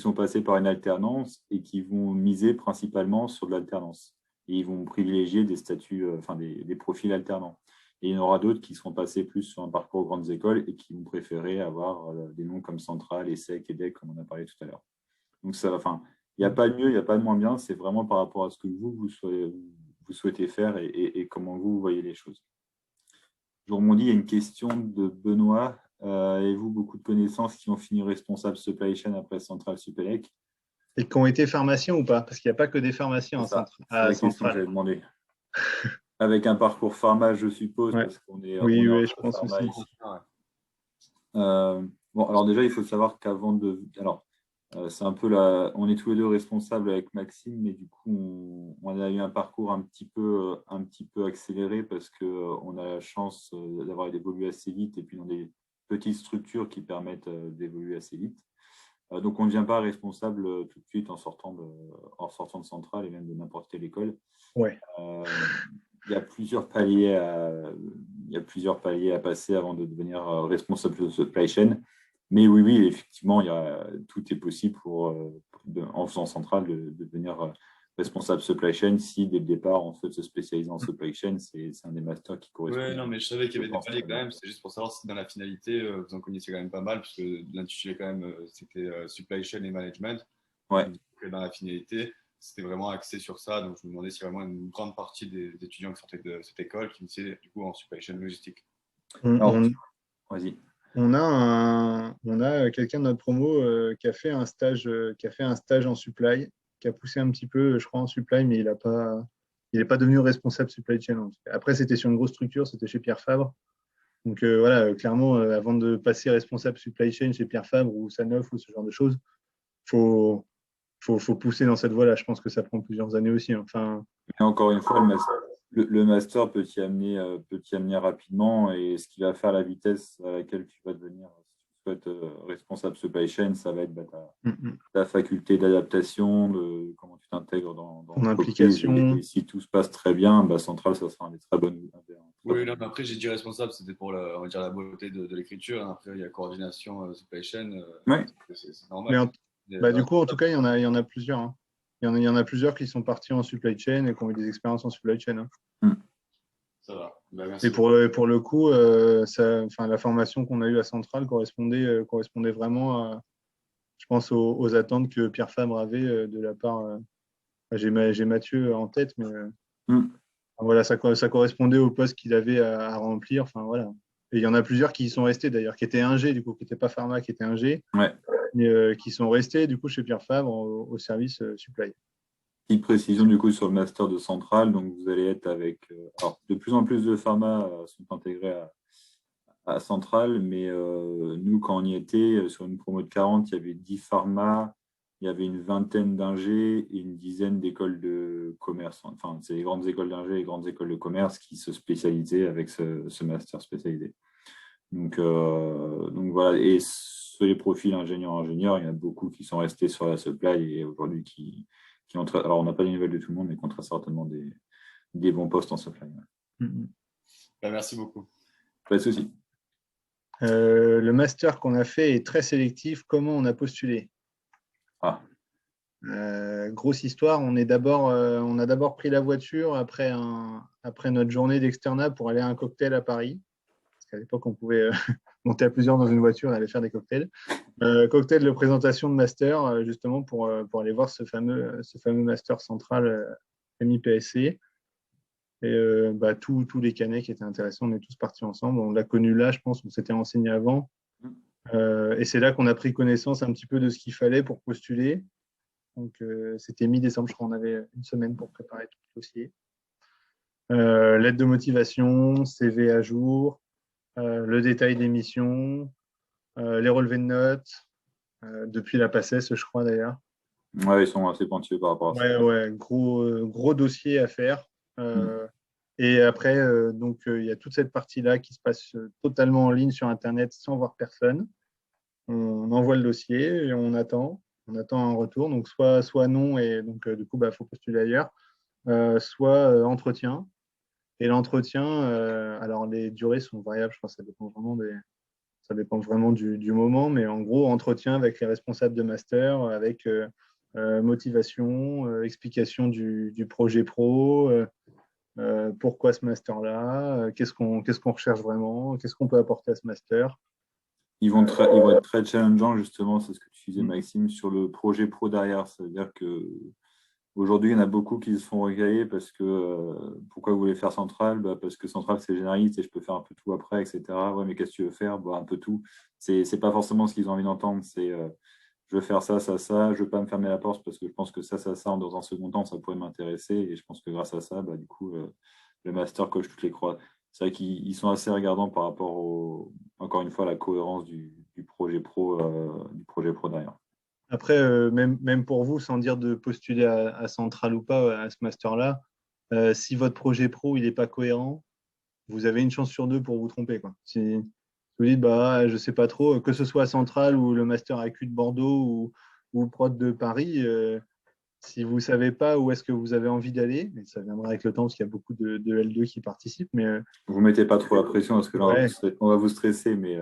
sont passés par une alternance et qui vont miser principalement sur de l'alternance. Et ils vont privilégier des statuts, des profils alternants. Et il y en aura d'autres qui seront passés plus sur un parcours grandes écoles et qui vont préférer avoir des noms comme Central, ESSEC, EDEC, comme on a parlé tout à l'heure. Donc, il n'y a pas de mieux, il n'y a pas de moins bien. C'est vraiment par rapport à ce que vous souhaitez faire et comment vous voyez les choses. Je rebondis, il y a une question de Benoît. Avez-vous beaucoup de connaissances qui ont fini responsable supply chain après Central Supélec? Et qui ont été pharmaciens ou pas? Parce qu'il n'y a pas que des pharmaciens à Central. C'est la question que j'avais demandé. Avec un parcours pharma, je suppose, parce qu'on est, oui, on est je pense aussi. Ici. Alors déjà, il faut savoir qu'avant de… Alors, c'est un peu on est tous les deux responsables avec Maxime, mais du coup, on a eu un parcours un petit peu accéléré parce qu'on a la chance d'avoir évolué assez vite et puis dans des petites structures qui permettent d'évoluer assez vite. Donc, on ne devient pas responsable tout de suite en sortant de Centrale et même de n'importe quelle école. Ouais. Il y a plusieurs paliers à passer avant de devenir responsable de supply chain. Mais oui, effectivement, tout est possible en faisant Centrale de devenir responsable supply chain si dès le départ on souhaite se spécialiser en supply chain. C'est un des masters qui correspond. Oui, non, mais je savais qu'il y avait des paliers quand même. C'est juste pour savoir si dans la finalité, vous en connaissiez quand même pas mal, puisque l'intitulé quand même, c'était supply chain et management. Ouais. Donc, dans la finalité, c'était vraiment axé sur ça. Donc, je me demandais si vraiment une grande partie des étudiants qui sortaient de cette école qui initiaient du coup en supply chain logistique. Vas-y. On a quelqu'un de notre promo qui a fait un stage en supply, qui a poussé un petit peu, je crois, en supply, mais il n'est pas devenu responsable supply chain. Après, c'était sur une grosse structure, c'était chez Pierre Fabre. Donc voilà, clairement, avant de passer responsable supply chain chez Pierre Fabre ou Sanofi ou ce genre de choses, faut pousser dans cette voie-là. Je pense que ça prend plusieurs années aussi. Et encore une fois, le master peut t'y amener rapidement et ce qui va faire la vitesse à laquelle tu vas devenir, si tu souhaites responsable supply chain, ça va être ta faculté d'adaptation, de comment tu t'intègres dans l'entreprise. Et si tout se passe très bien, Central, ça sera un des très bonnes. Oui, non, mais après, j'ai dit responsable, c'était pour on va dire, la beauté de l'écriture. Après, il y a coordination, supply chain. C'est normal. Du coup, en tout cas, il y en a plusieurs. Hein. Il y en a plusieurs qui sont partis en supply chain et qui ont eu des expériences en supply chain. Hein. Ça va. Merci. Et pour le coup, la formation qu'on a eue à Centrale correspondait vraiment, je pense, aux attentes que Pierre Fabre avait de la part. J'ai Mathieu en tête, mais voilà, ça correspondait au poste qu'il avait à remplir. Enfin, voilà. Et il y en a plusieurs qui y sont restés d'ailleurs, qui étaient ingé, du coup, qui n'étaient pas pharma, qui étaient ingé, mais qui sont restés du coup chez Pierre Fabre au service supply. Petite précision du coup sur le master de Centrale, donc vous allez être avec. Alors, de plus en plus de pharma sont intégrés à Centrale, mais nous, quand on y était, sur une promo de 40, il y avait 10 pharma, il y avait une vingtaine d'ingés et une dizaine d'écoles de commerce. Enfin, c'est les grandes écoles d'ingés et les grandes écoles de commerce qui se spécialisaient avec ce master spécialisé. Donc voilà, et sur les profils ingénieurs-ingénieurs, il y en a beaucoup qui sont restés sur la supply et aujourd'hui qui ont alors on n'a pas les nouvelles de tout le monde, mais qui ont très certainement des bons postes en supply. Merci beaucoup. Pas de souci. Le master qu'on a fait est très sélectif. Comment on a postulé? Grosse histoire, on a d'abord pris la voiture après notre journée d'externat pour aller à un cocktail à Paris. Parce qu'à l'époque, on pouvait monter à plusieurs dans une voiture et aller faire des cocktails. Cocktail de présentation de master, justement, pour aller voir ce fameux master central MIPSC. Et tous les canets qui étaient intéressants, on est tous partis ensemble. On l'a connu là, je pense, on s'était renseigné avant. Et c'est là qu'on a pris connaissance un petit peu de ce qu'il fallait pour postuler. Donc, c'était mi-décembre, je crois, on avait une semaine pour préparer tout le dossier. Lettre de motivation, CV à jour, le détail des missions, les relevés de notes, depuis la PACES, je crois d'ailleurs. Ouais, ils sont assez pointueux par rapport à ça. Ouais, gros dossier à faire. Et après, il y a toute cette partie-là qui se passe totalement en ligne sur Internet sans voir personne. On envoie le dossier et on attend un retour. Donc, soit non, et donc, du coup, faut postuler ailleurs, soit entretien. Et l'entretien, alors les durées sont variables, je crois que ça dépend vraiment du moment, mais en gros, entretien avec les responsables de master, avec motivation, explication du projet pro, pourquoi ce master-là, qu'est-ce qu'on recherche vraiment, qu'est-ce qu'on peut apporter à ce master. Ils vont être très challengeants, justement, c'est ce que tu disais, Maxime, sur le projet pro derrière. C'est-à-dire qu'aujourd'hui, il y en a beaucoup qui se font recailler parce que pourquoi vous voulez faire Centrale? Parce que Centrale, c'est généraliste et je peux faire un peu tout après, etc. Ouais, mais qu'est-ce que tu veux faire? Un peu tout. C'est pas forcément ce qu'ils ont envie d'entendre. C'est je veux faire ça, ça, ça. Je veux pas me fermer la porte parce que je pense que ça, dans un second temps, ça pourrait m'intéresser. Et je pense que grâce à ça, du coup, le master coche toutes les croix. C'est vrai qu'ils sont assez regardants par rapport encore une fois, à la cohérence du projet pro derrière. Après, même pour vous, sans dire de postuler à Centrale ou pas, à ce master-là, si votre projet pro n'est pas cohérent, vous avez une chance sur deux pour vous tromper, quoi. Si vous dites, je ne sais pas trop, que ce soit à Centrale ou le master AQ de Bordeaux ou prod de Paris, si vous ne savez pas où est-ce que vous avez envie d'aller, et ça viendra avec le temps parce qu'il y a beaucoup de L2 qui participent. Mais vous ne mettez pas trop la pression parce que là, on va vous stresser, mais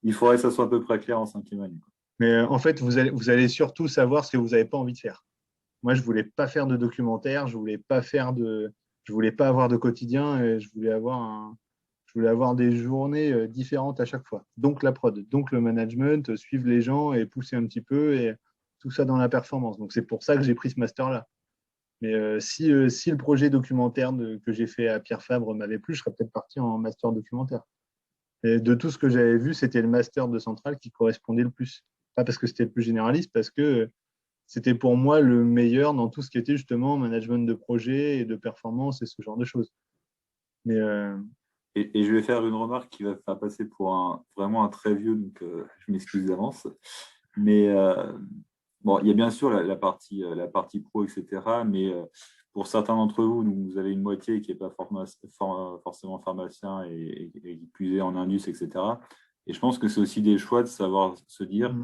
il faudrait que ça soit à peu près clair en 5e année. Mais en fait, vous allez surtout savoir ce que vous n'avez pas envie de faire. Moi, je ne voulais pas faire de documentaire, je voulais pas avoir de quotidien, et je voulais avoir des journées différentes à chaque fois. Donc la prod, donc le management, suivre les gens et pousser un petit peu, et tout ça dans la performance. Donc c'est pour ça que j'ai pris ce master-là. Mais si le projet documentaire que j'ai fait à Pierre Fabre m'avait plu, je serais peut-être parti en master documentaire. Et de tout ce que j'avais vu, c'était le master de Centrale qui correspondait le plus. Pas parce que c'était le plus généraliste, parce que c'était pour moi le meilleur dans tout ce qui était justement management de projet et de performance et ce genre de choses. Mais et je vais faire une remarque qui va faire passer pour vraiment un très vieux, donc je m'excuse d'avance. Mais bon, il y a bien sûr la partie pro, etc. Mais pour certains d'entre vous, vous avez une moitié qui n'est pas forcément pharmacien et qui plus est en indus, etc. Et je pense que c'est aussi des choix de savoir se dire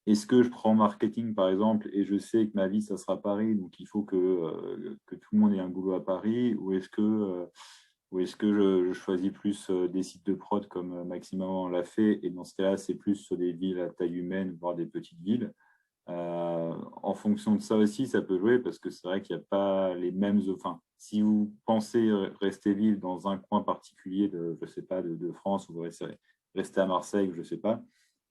est-ce que je prends marketing, par exemple, et je sais que ma vie, ça sera Paris, donc il faut que tout le monde ait un boulot à Paris, ou est-ce que je choisis plus des sites de prod comme Maxime l'a fait, et dans ce cas-là, c'est plus sur des villes à taille humaine, voire des petites villes. En fonction de ça aussi, ça peut jouer parce que c'est vrai qu'il n'y a pas les mêmes. Enfin, si vous pensez rester vivre dans un coin particulier je sais pas, de France, ou vous rester à Marseille, je ne sais pas,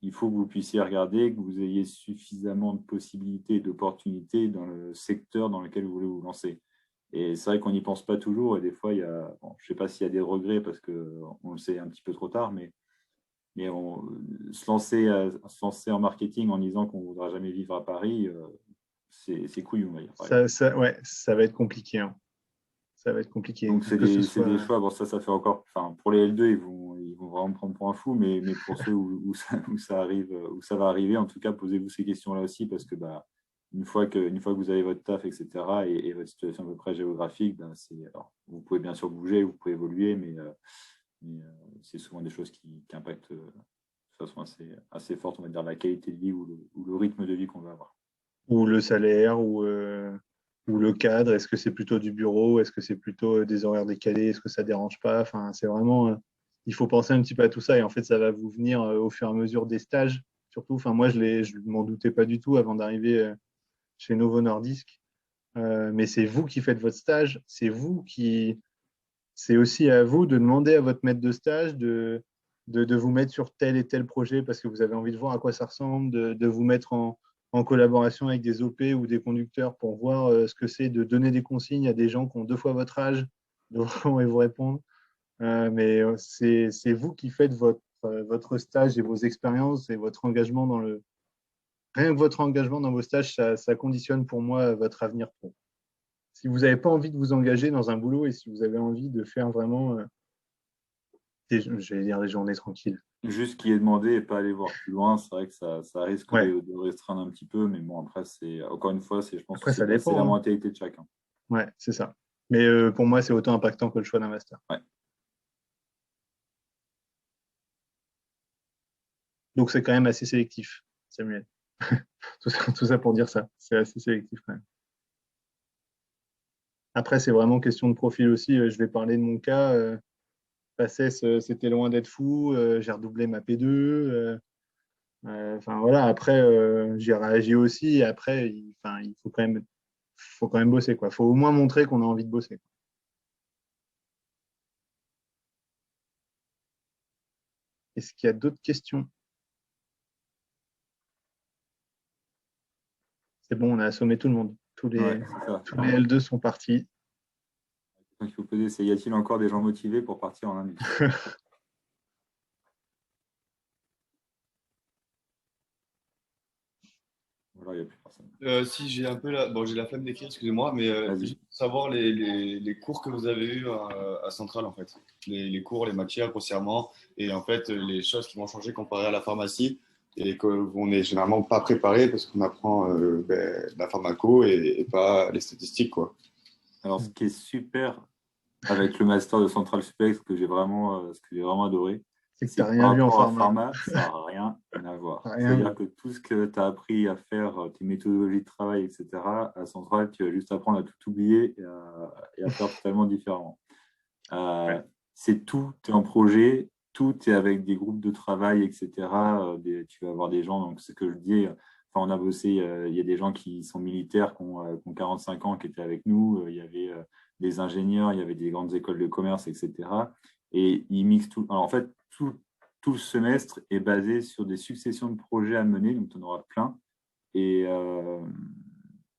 il faut que vous puissiez regarder, que vous ayez suffisamment de possibilités et d'opportunités dans le secteur dans lequel vous voulez vous lancer. Et c'est vrai qu'on n'y pense pas toujours. Et des fois, je ne sais pas s'il y a des regrets parce qu'on le sait un petit peu trop tard, mais se lancer en marketing en disant qu'on ne voudra jamais vivre à Paris, c'est couillu, on va dire. Ouais, ça va être compliqué. Hein. Ça va être compliqué. Donc, c'est des choix. Bon, ça fait encore. Enfin, pour les L2, ils vont vraiment prendre pour un fou, mais pour ceux où ça arrive, où ça va arriver, en tout cas, posez-vous ces questions-là aussi, parce que une fois que vous avez votre taf, etc., et votre situation à peu près géographique, alors, vous pouvez bien sûr bouger, vous pouvez évoluer, mais c'est souvent des choses qui impactent de façon assez forte, on va dire, la qualité de vie ou le rythme de vie qu'on va avoir. Ou le salaire, ou le cadre. Est-ce que c'est plutôt du bureau? Est-ce que c'est plutôt des horaires décalés? Est-ce que ça ne dérange pas? Enfin, c'est vraiment. Il faut penser un petit peu à tout ça. Et en fait, ça va vous venir au fur et à mesure des stages. Surtout, enfin, moi, je ne m'en doutais pas du tout avant d'arriver chez Novo Nordisk. Mais c'est vous qui faites votre stage. C'est aussi à vous de demander à votre maître de stage de vous mettre sur tel et tel projet parce que vous avez envie de voir à quoi ça ressemble, de vous mettre en collaboration avec des OP ou des conducteurs pour voir ce que c'est de donner des consignes à des gens qui ont 2 fois votre âge et vous répondre. Mais c'est vous qui faites votre stage et vos expériences et votre engagement dans le. Rien que votre engagement dans vos stages, ça conditionne pour moi votre avenir pro. Si vous n'avez pas envie de vous engager dans un boulot et si vous avez envie de faire vraiment, j'allais dire des journées tranquilles. Juste qui est demandé et pas aller voir plus loin, c'est vrai que ça risque Ouais. de restreindre un petit peu, mais bon, après, encore une fois, je pense Après, que ça c'est dépend. la Hein. mentalité de chacun. Ouais, c'est ça. Mais pour moi, c'est autant impactant que le choix d'un master. Ouais. Donc, c'est quand même assez sélectif, Samuel. Tout ça pour dire ça. C'est assez sélectif quand même. Après, c'est vraiment question de profil aussi. Je vais parler de mon cas. PACES, c'était loin d'être fou. J'ai redoublé ma P2. Enfin, voilà. Après, j'ai réagi aussi. Et après, il faut quand même bosser. Il faut au moins montrer qu'on a envie de bosser. Est-ce qu'il y a d'autres questions? C'est bon, on a assommé tout le monde. Tous les L2 sont partis. Il faut poser, y a-t-il encore des gens motivés pour partir en Indus? Voilà, il n'y a plus personne. Si j'ai un peu j'ai la flemme d'écrire, excusez-moi, mais Vas-y. juste savoir les cours que vous avez eus à Centrale, en fait. Les cours, les matières, grossièrement, et en fait, les choses qui vont changer comparé à la pharmacie et qu'on n'est généralement pas préparé parce qu'on apprend la pharmaco et pas les statistiques, quoi. Alors, ce qui est super avec le master de Central Suplex, ce que j'ai vraiment adoré, C'est que tu c'est n'as que par rien vu en rapport à pharma. pharma, ça n'a rien à voir. Rien C'est-à-dire vu. que tout ce que tu as appris à faire, tes méthodologies de travail, etc., à Central, tu vas juste apprendre à tout oublier et à faire totalement différemment. Ouais. C'est tout est en projet, tout est avec des groupes de travail, etc. Tu vas avoir des gens, donc c'est ce que je dis, enfin, on a bossé, il y a des gens qui sont militaires, qui ont 45 ans, qui étaient avec nous, il y avait des ingénieurs, il y avait des grandes écoles de commerce, etc. Et ils mixent tout. Alors, en fait, tout le semestre est basé sur des successions de projets à mener, donc tu en auras plein, et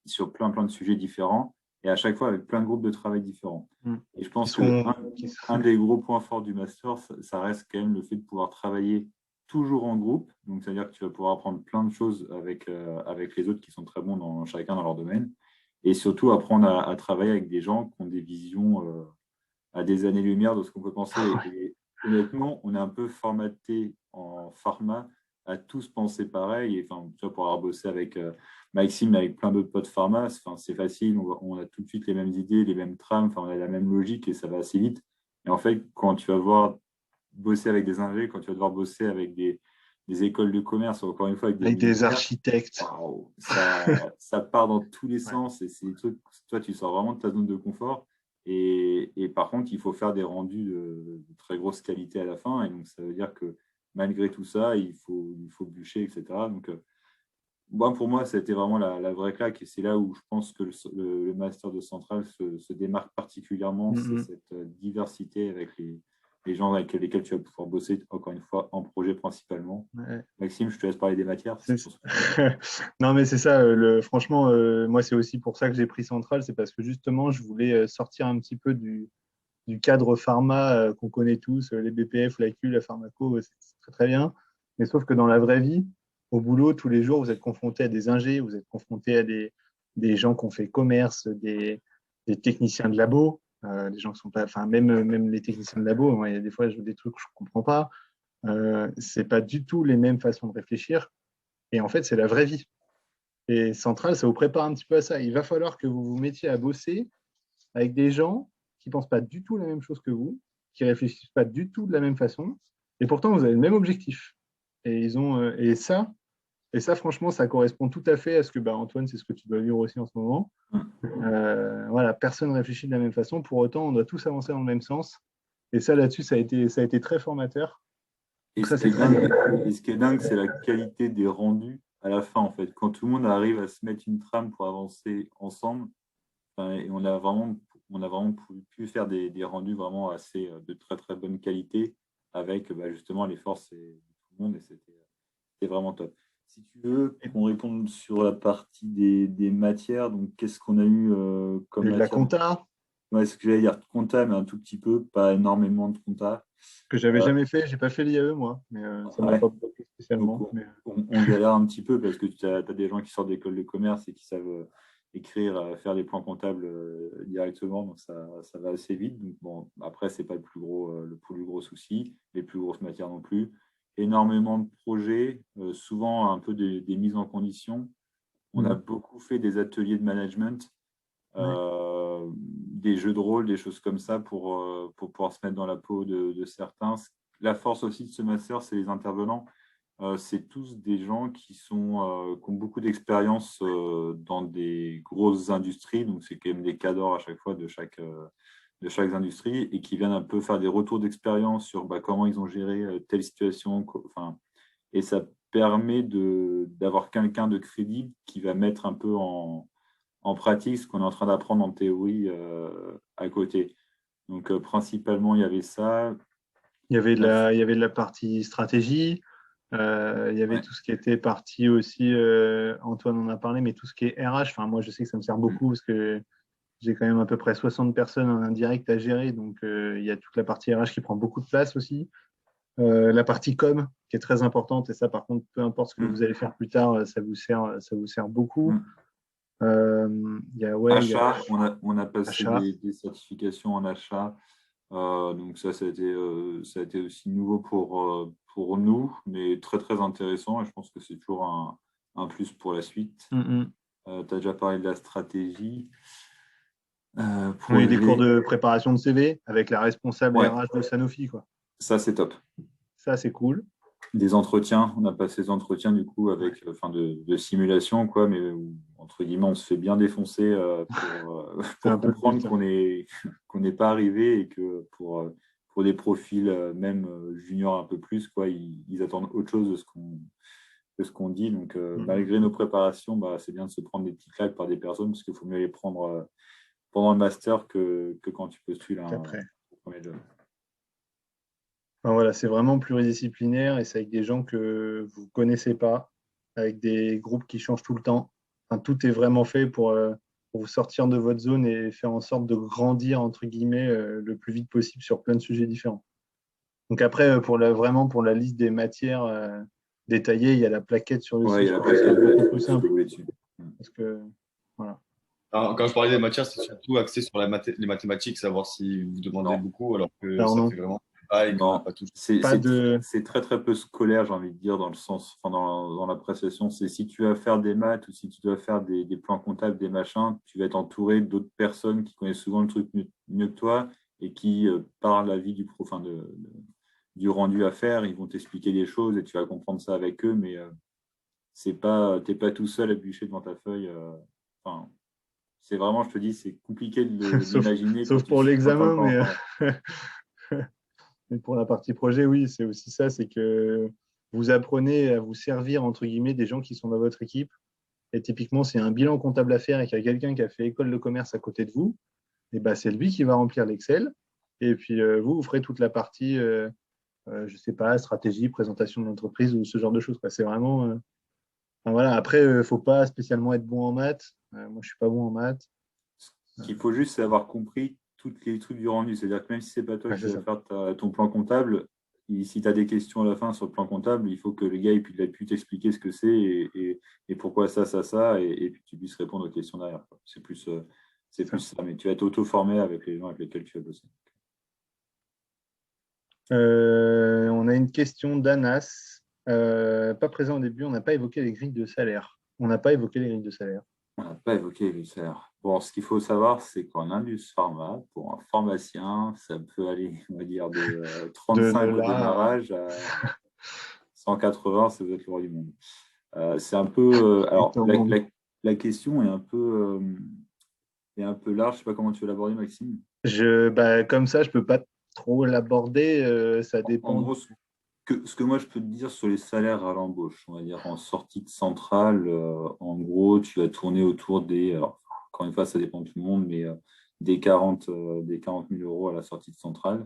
sur plein de sujets différents, et à chaque fois avec plein de groupes de travail différents. Et je pense qu'un des gros points forts du master, ça reste quand même le fait de pouvoir travailler toujours en groupe. Donc, c'est-à-dire que tu vas pouvoir apprendre plein de choses avec les autres qui sont très bons chacun dans leur domaine. Et surtout, apprendre à travailler avec des gens qui ont des visions à des années-lumière de ce qu'on peut penser. Et honnêtement, on est un peu formaté en pharma à tous penser pareil. Et enfin, tu vois, pour avoir bossé avec Maxime, avec plein d'autres potes pharma, c'est facile, on a tout de suite les mêmes idées, les mêmes trames, enfin, on a la même logique et ça va assez vite. Et en fait, quand tu vas voir bosser avec des ingés, quand tu vas devoir bosser avec des écoles de commerce, encore une fois avec des Avec des militaires, architectes. wow, ça part dans tous les sens et c'est des trucs, toi, tu sors vraiment de ta zone de confort. Et par contre, il faut faire des rendus de très grosse qualité à la fin. Et donc, ça veut dire que malgré tout ça, il faut bûcher, etc. Donc, pour moi, ça a été vraiment la vraie claque. Et c'est là où je pense que le master de Centrale se démarque particulièrement. C'est cette diversité avec les gens avec lesquels tu vas pouvoir bosser, encore une fois, en projet principalement. Ouais. Maxime, je te laisse parler des matières. Non, mais c'est ça. Franchement, moi, c'est aussi pour ça que j'ai pris Centrale. C'est parce que justement, je voulais sortir un petit peu du cadre pharma qu'on connaît tous, les BPF, la Q, la pharmaco, c'est très, très bien. Mais sauf que dans la vraie vie, au boulot, tous les jours, vous êtes confronté à des ingés, vous êtes confronté des gens qui ont fait commerce, des techniciens de labo, des gens qui sont pas, enfin même les techniciens de labo, moi, il y a des fois je vois des trucs que je comprends pas. C'est pas du tout les mêmes façons de réfléchir. Et en fait, c'est la vraie vie. Et Centrale, ça vous prépare un petit peu à ça. Il va falloir que vous vous mettiez à bosser avec des gens qui ne pensent pas du tout la même chose que vous, qui ne réfléchissent pas du tout de la même façon. Et pourtant, vous avez le même objectif. Et, et ça, franchement, ça correspond tout à fait à ce que, Antoine, c'est ce que tu dois vivre aussi en ce moment. Voilà, personne ne réfléchit de la même façon. Pour autant, on doit tous avancer dans le même sens. Et ça, là-dessus, ça a été très formateur. Et Donc ça, ce qui c'est est très bien. dingue, et ce qui est dingue, c'est la qualité des rendus à la fin, en fait. Quand tout le monde arrive à se mettre une trame pour avancer ensemble, et on a vraiment pu faire des rendus vraiment assez de très très bonne qualité avec justement les forces de tout le monde et c'était vraiment top. Si tu veux qu'on réponde sur la partie des matières, donc qu'est-ce qu'on a eu comme Et de la matière? compta, Ouais, ce que j'allais dire, compta, mais un tout petit peu, pas énormément de compta. que j'avais Euh, jamais fait. J'ai pas fait l'IAE, moi, mais ça m'a ouais, pas plu donc spécialement. Mais, on galère un petit peu parce que tu as des gens qui sortent d'école de commerce et qui savent écrire, faire des plans comptables directement, donc ça va assez vite. Donc bon, après, c'est pas le plus gros souci, les plus grosses matières non plus. Énormément de projets, souvent un peu des mises en condition. On a beaucoup fait des ateliers de management, ouais. des jeux de rôle, des choses comme ça pour pouvoir se mettre dans la peau de certains. La force aussi de ce master, c'est les intervenants. C'est tous des gens qui ont beaucoup d'expérience dans des grosses industries, donc c'est quand même des cadors à chaque fois de chaque industrie, et qui viennent un peu faire des retours d'expérience sur comment ils ont géré telle situation. Enfin, et ça permet d'avoir quelqu'un de crédible qui va mettre un peu en pratique ce qu'on est en train d'apprendre en théorie à côté. Donc principalement, il y avait ça. Il y avait de la partie stratégie. Il y avait Ouais. tout ce qui était partie aussi, Antoine en a parlé, mais tout ce qui est RH. Enfin, moi, je sais que ça me sert beaucoup parce que j'ai quand même à peu près 60 personnes en indirect à gérer. Donc, il y a toute la partie RH qui prend beaucoup de place aussi. La partie com qui est très importante. Et ça, par contre, peu importe ce que Mm. vous allez faire plus tard, ça vous sert beaucoup. Mm. Il y a Achat, on a passé achat. des certifications en achat. Donc ça a été aussi nouveau pour nous, mais très très intéressant et je pense que c'est toujours un plus pour la suite. Mm, Tu as déjà parlé de la stratégie. On a eu des cours Projet, de préparation de CV avec la responsable ouais, RH de Sanofi, quoi. ça c'est top. Ça, c'est cool. Des entretiens, on a passé des entretiens du coup Ouais. avec, enfin de simulation, quoi, mais où, entre guillemets, on se fait bien défoncer C'est pour un peu le comprendre but. qu'on n'est pas arrivé et que pour des profils même juniors un peu plus, quoi, ils attendent autre chose que ce qu'on dit. Donc, Mm. malgré nos préparations, c'est bien de se prendre des petites claques par des personnes parce qu'il faut mieux les prendre pendant le master que quand tu postules Après. au premier job. Enfin, voilà, c'est vraiment pluridisciplinaire et c'est avec des gens que vous ne connaissez pas, avec des groupes qui changent tout le temps. Enfin, tout est vraiment fait pour vous sortir de votre zone et faire en sorte de grandir, entre guillemets, le plus vite possible sur plein de sujets différents. Donc après, vraiment pour la liste des matières détaillées, il y a la plaquette sur le Ouais, il y site. a Je la pense que c'est plaquette, beaucoup ouais, plus je te simple. voulais dessus. Parce que, voilà. Alors, quand je parlais des matières, c'est surtout axé sur les mathématiques, savoir si vous demandez Non, beaucoup, alors que Alors ça non, fait vraiment et qu'on n'a non, pas tout. c'est pas c'est tr- de. c'est très très peu scolaire, j'ai envie de dire, dans le sens, enfin, dans l'appréciation. C'est si tu vas faire des maths ou si tu dois faire des plans comptables, des machins, tu vas être entouré d'autres personnes qui connaissent souvent le truc mieux que toi et qui, par l'avis du prof, enfin, du rendu à faire, ils vont t'expliquer des choses et tu vas comprendre ça avec eux, mais t'es pas tout seul à bûcher devant ta feuille. Enfin, c'est vraiment, je te dis, c'est compliqué de sauf, l'imaginer sauf pour quand tu l'examen, pas encore. mais pour la partie projet, oui, c'est aussi ça, c'est que vous apprenez à vous servir, entre guillemets, des gens qui sont dans votre équipe. Et typiquement, s'il y a un bilan comptable à faire et qu'il y a quelqu'un qui a fait école de commerce à côté de vous, et ben, c'est lui qui va remplir l'Excel. Et puis, vous ferez toute la partie, je ne sais pas, stratégie, présentation de l'entreprise ou ce genre de choses, quoi. C'est vraiment. Enfin, voilà. Après, il ne faut pas spécialement être bon en maths. Moi, je ne suis pas bon en maths. Ce qu'il faut juste, c'est avoir compris tous les trucs du rendu. C'est-à-dire que même si c'est pas toi Ouais, qui c'est vas ça. faire ton plan comptable, si tu as des questions à la fin sur le plan comptable, il faut que le gars il pu t'expliquer ce que c'est et pourquoi ça, et puis tu puisses répondre aux questions derrière, quoi. C'est plus ça, mais tu vas être auto-formé avec les gens avec lesquels tu vas bosser. On a une question d'Anas. Pas présent au début, on n'a pas évoqué les grilles de salaire. On n'a pas évoqué les grilles de salaire. On n'a pas évoqué les salaires. Bon, ce qu'il faut savoir, c'est qu'en Indus Pharma, pour un pharmacien, ça peut aller, on va dire, de 35 au démarrage à 180 si vous êtes le roi du monde. C'est un peu. Alors, la question est un peu large. Je ne sais pas comment tu veux l'aborder, Maxime. Comme ça, je ne peux pas trop l'aborder. Ça dépend. En gros, ce que moi je peux te dire sur les salaires à l'embauche, on va dire en sortie de centrale, en gros, tu vas tourner autour des. Alors, encore une fois, ça dépend de tout le monde, mais des 40 000 euros à la sortie de centrale.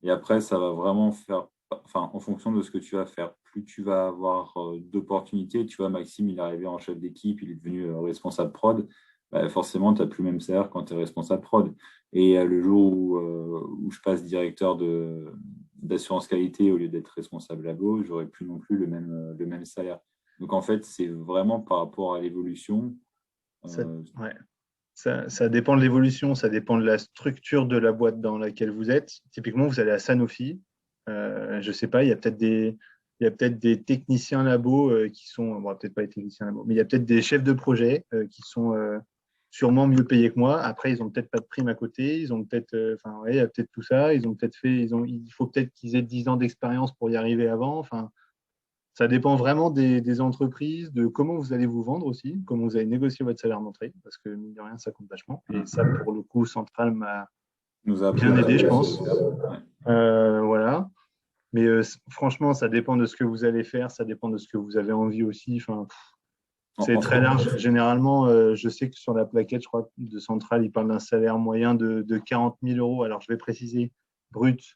Et après, ça va vraiment faire. Enfin, en fonction de ce que tu vas faire, plus tu vas avoir d'opportunités. Tu vois, Maxime, il est arrivé en chef d'équipe, il est devenu responsable prod. Bah, forcément, tu n'as plus le même salaire quand tu es responsable prod. Et le jour où je passe directeur d'assurance qualité au lieu d'être responsable labo, je n'aurai plus non plus le même salaire. Donc, en fait, c'est vraiment par rapport à l'évolution. Ça dépend de l'évolution, ça dépend de la structure de la boîte dans laquelle vous êtes. Typiquement, vous allez à Sanofi. Je ne sais pas, il y a peut-être des techniciens labo qui sont, bon, peut-être pas les techniciens labo, mais il y a peut-être des chefs de projet qui sont sûrement mieux payés que moi. Après, ils n'ont peut-être pas de prime à côté, ils ont peut-être, il y a peut-être tout ça. Ils ont peut-être il faut peut-être qu'ils aient 10 ans d'expérience pour y arriver avant. Enfin, ça dépend vraiment des entreprises, de comment vous allez vous vendre aussi, comment vous allez négocier votre salaire d'entrée, parce que mine de rien, ça compte vachement. Et ça, pour le coup, Central m'a bien aidé, je pense. Voilà. Mais franchement, ça dépend de ce que vous allez faire, ça dépend de ce que vous avez envie aussi. Enfin, c'est très large. Généralement, je sais que sur la plaquette, je crois, de Central, il parle d'un salaire moyen de 40 000 euros. Alors, je vais préciser, brut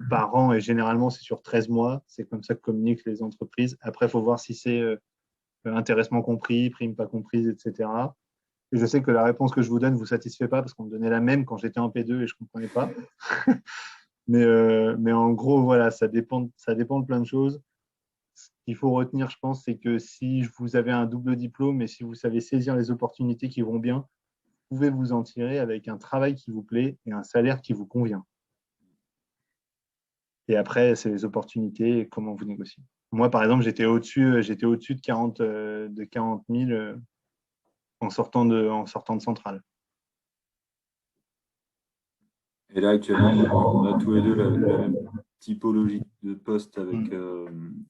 par an, et généralement, c'est sur 13 mois. C'est comme ça que communiquent les entreprises. Après, il faut voir si c'est intéressement compris, prime pas comprise, etc. Et je sais que la réponse que je vous donne ne vous satisfait pas parce qu'on me donnait la même quand j'étais en P2 et je ne comprenais pas. mais en gros, voilà, ça dépend de plein de choses. Ce qu'il faut retenir, je pense, c'est que si vous avez un double diplôme et si vous savez saisir les opportunités qui vont bien, vous pouvez vous en tirer avec un travail qui vous plaît et un salaire qui vous convient. Et après, c'est les opportunités et comment vous négociez. Moi, par exemple, j'étais au-dessus de 40 000 en sortant de Centrale. Et là, actuellement, on a tous les deux la même typologie de poste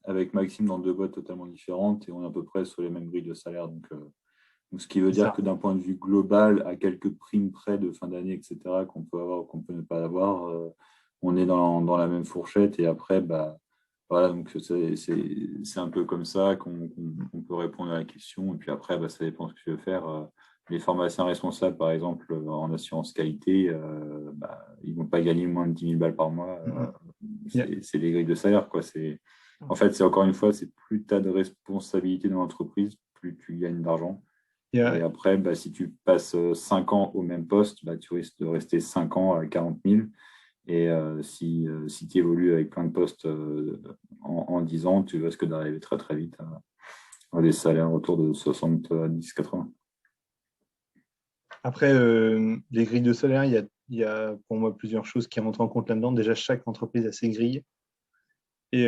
avec Maxime dans deux boîtes totalement différentes et on est à peu près sur les mêmes grilles de salaire. Donc ce qui veut dire que d'un point de vue global, à quelques primes près de fin d'année, etc., qu'on peut avoir ou qu'on peut ne pas avoir, on est dans la même fourchette. Et après, voilà, donc c'est un peu comme ça qu'on peut répondre à la question. Et puis après, ça dépend de ce que tu veux faire. Les pharmaciens responsables, par exemple, en assurance qualité, ils ne vont pas gagner moins de 10 000 balles par mois. C'est les grilles de salaire, quoi. En fait, c'est encore une fois, c'est plus tu as de responsabilité dans l'entreprise, plus tu gagnes d'argent. Et après, si tu passes 5 ans au même poste, tu risques de rester 5 ans à 40 000. Et si tu évolues avec plein de postes en 10 ans, tu risques d'arriver très très vite à des salaires autour de 70-80. Après, les grilles de salaire, il y a pour moi plusieurs choses qui rentrent en compte là-dedans. Déjà, chaque entreprise a ses grilles. Et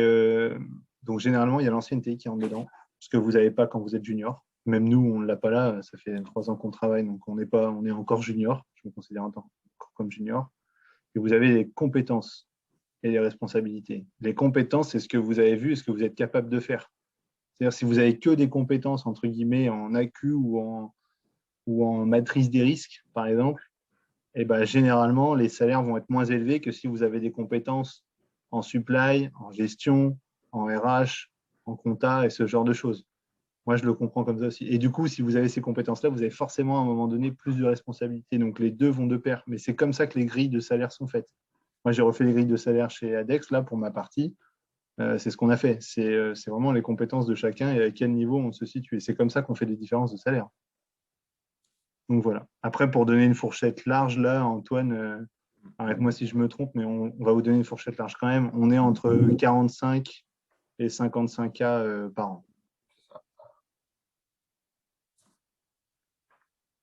donc, généralement, il y a l'ancienneté qui rentre dedans, ce que vous n'avez pas quand vous êtes junior. Même nous, on ne l'a pas là. Ça fait 3 ans qu'on travaille, donc on est encore junior. Je me considère encore comme junior. Et vous avez les compétences et les responsabilités. Les compétences, c'est ce que vous avez vu et ce que vous êtes capable de faire. C'est-à-dire, si vous avez que des compétences, entre guillemets, en AQ ou en matrice des risques, par exemple, généralement, les salaires vont être moins élevés que si vous avez des compétences en supply, en gestion, en RH, en compta et ce genre de choses. Moi, je le comprends comme ça aussi. Et du coup, si vous avez ces compétences-là, vous avez forcément à un moment donné plus de responsabilités. Donc, les deux vont de pair. Mais c'est comme ça que les grilles de salaire sont faites. Moi, j'ai refait les grilles de salaire chez Adex, là, pour ma partie. C'est ce qu'on a fait. C'est vraiment les compétences de chacun et à quel niveau on se situe. Et c'est comme ça qu'on fait des différences de salaire. Donc, voilà. Après, pour donner une fourchette large, là, Antoine, Arrête-moi si je me trompe, mais on va vous donner une fourchette large quand même. On est entre 45 et 55 cas par an.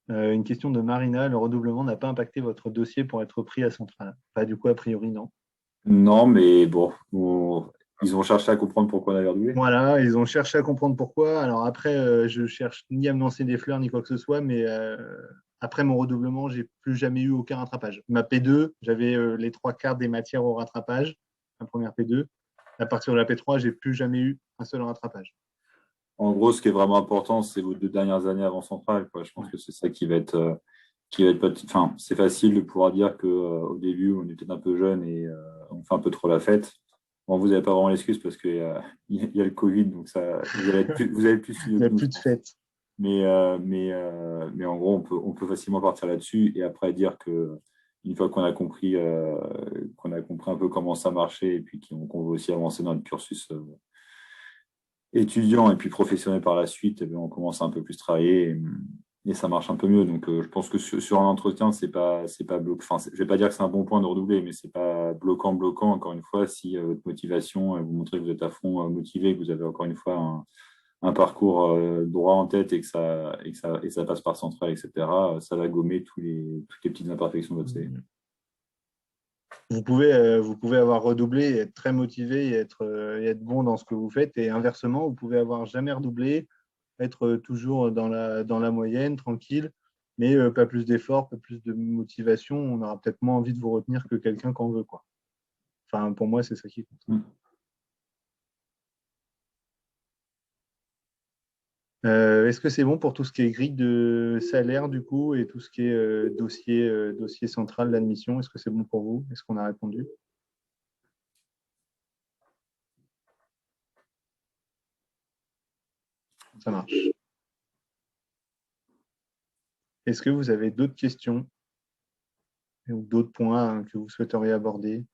Une question de Marina. Le redoublement n'a pas impacté votre dossier pour être pris à Centrale? Pas du coup, a priori, non. Non, mais bon, ils ont cherché à comprendre pourquoi on avait redoublé. Voilà, ils ont cherché à comprendre pourquoi. Alors après, je cherche ni à me lancer des fleurs ni quoi que ce soit, mais après mon redoublement, j'ai plus jamais eu aucun rattrapage. Ma P2, j'avais les 3/4 des matières au rattrapage, la première P2. À partir de la P3, j'ai plus jamais eu un seul rattrapage. En gros, ce qui est vraiment important, c'est vos 2 dernières années avant Centrale, quoi. Je pense que c'est ça qui va être enfin, c'est facile de pouvoir dire qu'au début, on était un peu jeune et on fait un peu trop la fête. Bon, vous n'avez pas vraiment l'excuse parce qu'il y a le Covid, donc ça, vous avez plus Il suivi n'y a que nous, plus je de pense. fête. Mais en gros, on peut facilement partir là-dessus et après dire que une fois qu'on a compris un peu comment ça marchait et puis qu'on veut aussi avancer dans notre cursus étudiant et puis professionnel par la suite, eh bien, on commence à un peu plus travailler et ça marche un peu mieux. Donc, je pense que sur un entretien, c'est pas bloquant. Enfin, je vais pas dire que c'est un bon point de redoubler, mais c'est pas bloquant. Encore une fois, si votre motivation, vous montrez que vous êtes à fond motivé, que vous avez encore une fois un parcours droit en tête et que ça passe par centrale, etc., ça va gommer toutes les petites imperfections de votre CV. Vous pouvez avoir redoublé et être très motivé et être bon dans ce que vous faites. Et inversement, vous pouvez avoir jamais redoublé, être toujours dans la moyenne, tranquille, mais pas plus d'efforts, pas plus de motivation. On aura peut-être moins envie de vous retenir que quelqu'un qu'en veut, quoi. Enfin, pour moi, c'est ça qui compte. Mm. Est-ce que c'est bon pour tout ce qui est grille de salaire, du coup, et tout ce qui est dossier central d'admission? Est-ce que c'est bon pour vous? Est-ce qu'on a répondu? Ça marche. Est-ce que vous avez d'autres questions ou d'autres points que vous souhaiteriez aborder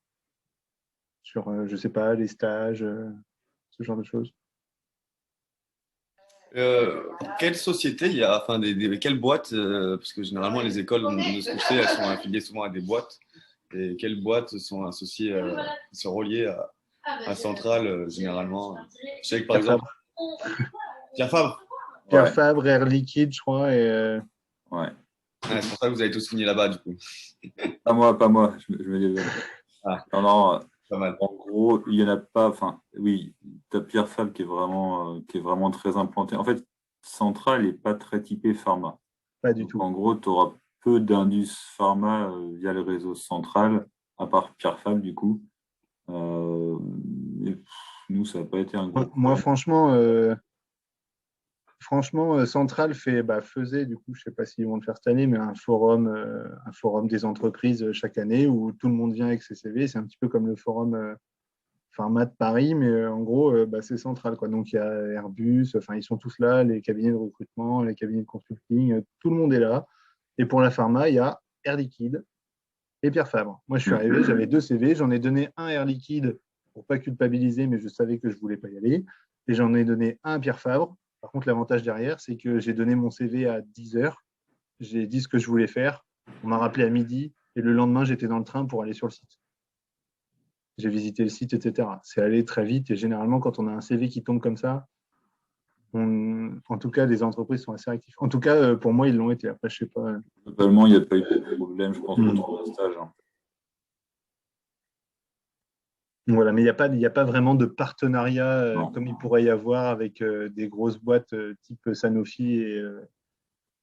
sur, je ne sais pas, les stages, ce genre de choses? Quelle société il y a, enfin, quelles boîtes, parce que généralement les écoles, de ce que je sais, elles sont affiliées souvent à des boîtes. Et quelles boîtes sont associées, sont reliées à Centrale, généralement? Je sais que par Pierre exemple, Fabre. Pierre Fabre. Pierre Ouais, Fabre, Air Liquide, je crois. Et, ouais. Ouais, c'est pour ça que vous avez tous signé là-bas, du coup. Pas moi, je me désole. Ah, Non, non, pas mal. en gros, il n'y en a pas. Enfin, oui, tu as Pierre Fabre qui est vraiment très implanté. En fait, Centrale n'est pas très typé pharma. pas du Donc, tout. en gros, tu auras peu d'indus pharma via le réseau central, à part Pierre Fabre, du coup. Et, nous, ça n'a pas été un gros Moi, problème. franchement, Central faisait, du coup, je ne sais pas s'ils vont le faire cette année, mais un forum des entreprises chaque année où tout le monde vient avec ses CV. C'est un petit peu comme le forum Pharma de Paris, mais en gros, c'est Central, quoi. Donc, il y a Airbus, enfin, ils sont tous là, les cabinets de recrutement, les cabinets de consulting, tout le monde est là. Et pour la pharma, il y a Air Liquide et Pierre Fabre. Moi, je suis arrivé, j'avais 2 CV, j'en ai donné un à Air Liquide pour pas culpabiliser, mais je savais que je voulais pas y aller. Et j'en ai donné un à Pierre Fabre. Par contre, l'avantage derrière, c'est que j'ai donné mon CV à 10 heures. J'ai dit ce que je voulais faire. On m'a rappelé à midi. Et le lendemain, j'étais dans le train pour aller sur le site. J'ai visité le site, etc. C'est allé très vite. Et généralement, quand on a un CV qui tombe comme ça, en tout cas, les entreprises sont assez actives. En tout cas, pour moi, ils l'ont été. Après, je sais pas. Globalement, il n'y a pas eu de problème, je pense, pour trouver un stage. Hein. Voilà, mais il y a pas vraiment de partenariat Non. comme il pourrait y avoir avec des grosses boîtes type Sanofi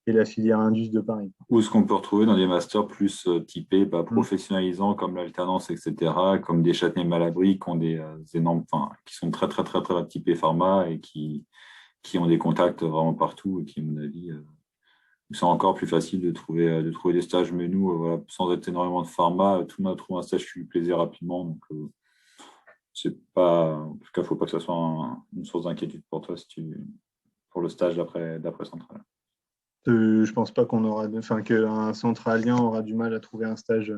et la filière Indus de Paris. Ou ce qu'on peut retrouver dans des masters plus typés Mm. professionnalisants comme l'alternance, etc., comme des Châtenay-Malabry qui ont des énormes, enfin, qui sont très, très, très, très typés pharma et qui ont des contacts vraiment partout et qui, à mon avis, c'est encore plus facile de trouver des stages. Mais nous, voilà, sans être énormément de pharma, tout le monde trouve un stage qui lui plaisait rapidement. Donc, c'est pas, en tout cas, il ne faut pas que ça soit une source d'inquiétude pour toi pour le stage d'après Centrale. Je pense pas qu'un centralien aura du mal à trouver un stage.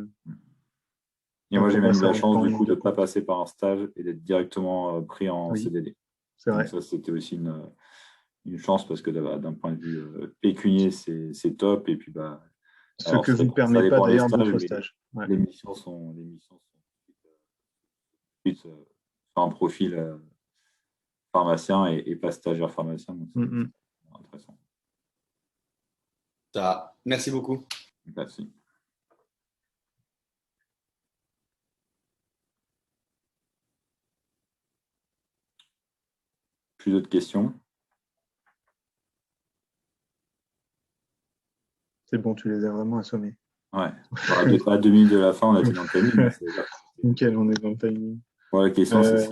Et moi, j'ai Pour moi, même eu ça la rentre chance pas en du ligne coup de de ne pas compte. passer par un stage et d'être directement pris en Oui, CDD. c'est Donc vrai. ça, c'était aussi une chance parce que d'un point de vue pécunier, c'est top. Et puis, Ce Alors, que vous ne ça permet pas dépend des d'ailleurs stages, d'autres mais stages. Ouais. les missions sont plus sur un profil pharmacien et pas stagiaire pharmacien. Donc, Mm, c'est intéressant. Merci beaucoup. Merci. Plus d'autres questions? C'est bon, tu les as vraiment assommés. Ouais. À 2 minutes de la fin, on a été dans le timing. Nickel, on est dans le timing. Bon, la question, c'est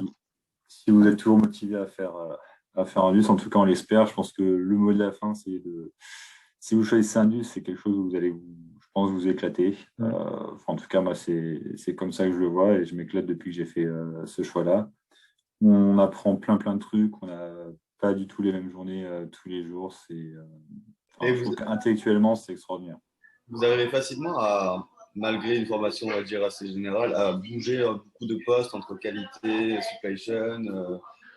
si vous êtes toujours motivé à faire Indus, en tout cas, on l'espère. Je pense que le mot de la fin, c'est si vous choisissez Indus, c'est quelque chose où vous allez, je pense, vous éclater. En tout cas, moi, c'est comme ça que je le vois et je m'éclate depuis que j'ai fait ce choix-là. On apprend plein de trucs. On n'a pas du tout les mêmes journées tous les jours. Et Je trouve qu'intellectuellement, c'est extraordinaire. vous arrivez facilement à, malgré une formation, on va dire, assez générale, à bouger beaucoup de postes entre qualité, supply chain,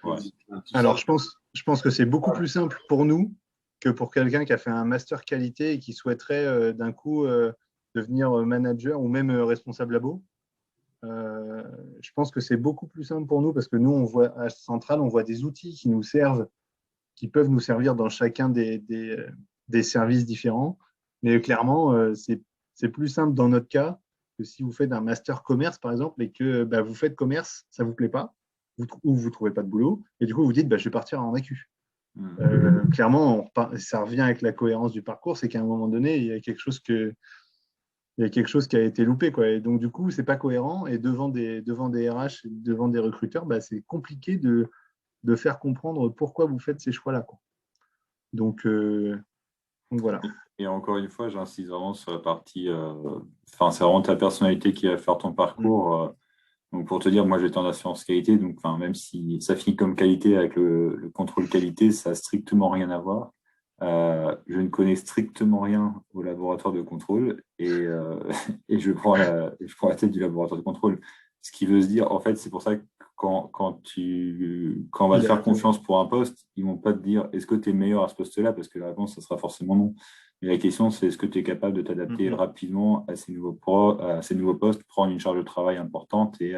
Ouais. tout Alors, ça. je pense que c'est beaucoup plus simple pour nous que pour quelqu'un qui a fait un master qualité et qui souhaiterait d'un coup devenir manager ou même responsable labo. Je pense que c'est beaucoup plus simple pour nous parce que nous, on voit à Centrale, on voit des outils qui nous servent, qui peuvent nous servir dans chacun des services différents. Mais clairement, c'est plus simple dans notre cas que si vous faites un master commerce, par exemple, et que vous faites commerce, ça ne vous plaît pas, ou vous ne trouvez pas de boulot, et du coup, vous dites, je vais partir en AQ. Clairement, ça revient avec la cohérence du parcours, c'est qu'à un moment donné, il y a quelque chose qui a été loupé, quoi. Et donc, du coup, c'est pas cohérent. Et devant des RH, devant des recruteurs, c'est compliqué de faire comprendre pourquoi vous faites ces choix-là, quoi. Donc voilà. Et encore une fois, j'insiste vraiment sur la partie. C'est vraiment ta personnalité qui va faire ton parcours. Donc, pour te dire, moi, j'étais en assurance qualité. Donc, même si ça finit comme qualité avec le contrôle qualité, ça n'a strictement rien à voir. Je ne connais strictement rien au laboratoire de contrôle et je prends la tête du laboratoire de contrôle. Ce qui veut se dire, en fait, c'est pour ça que quand on va te faire confiance pour un poste, ils ne vont pas te dire est-ce que tu es meilleur à ce poste-là, parce que la réponse, ça sera forcément non. Mais la question, c'est est-ce que tu es capable de t'adapter rapidement à ces nouveaux postes, prendre une charge de travail importante et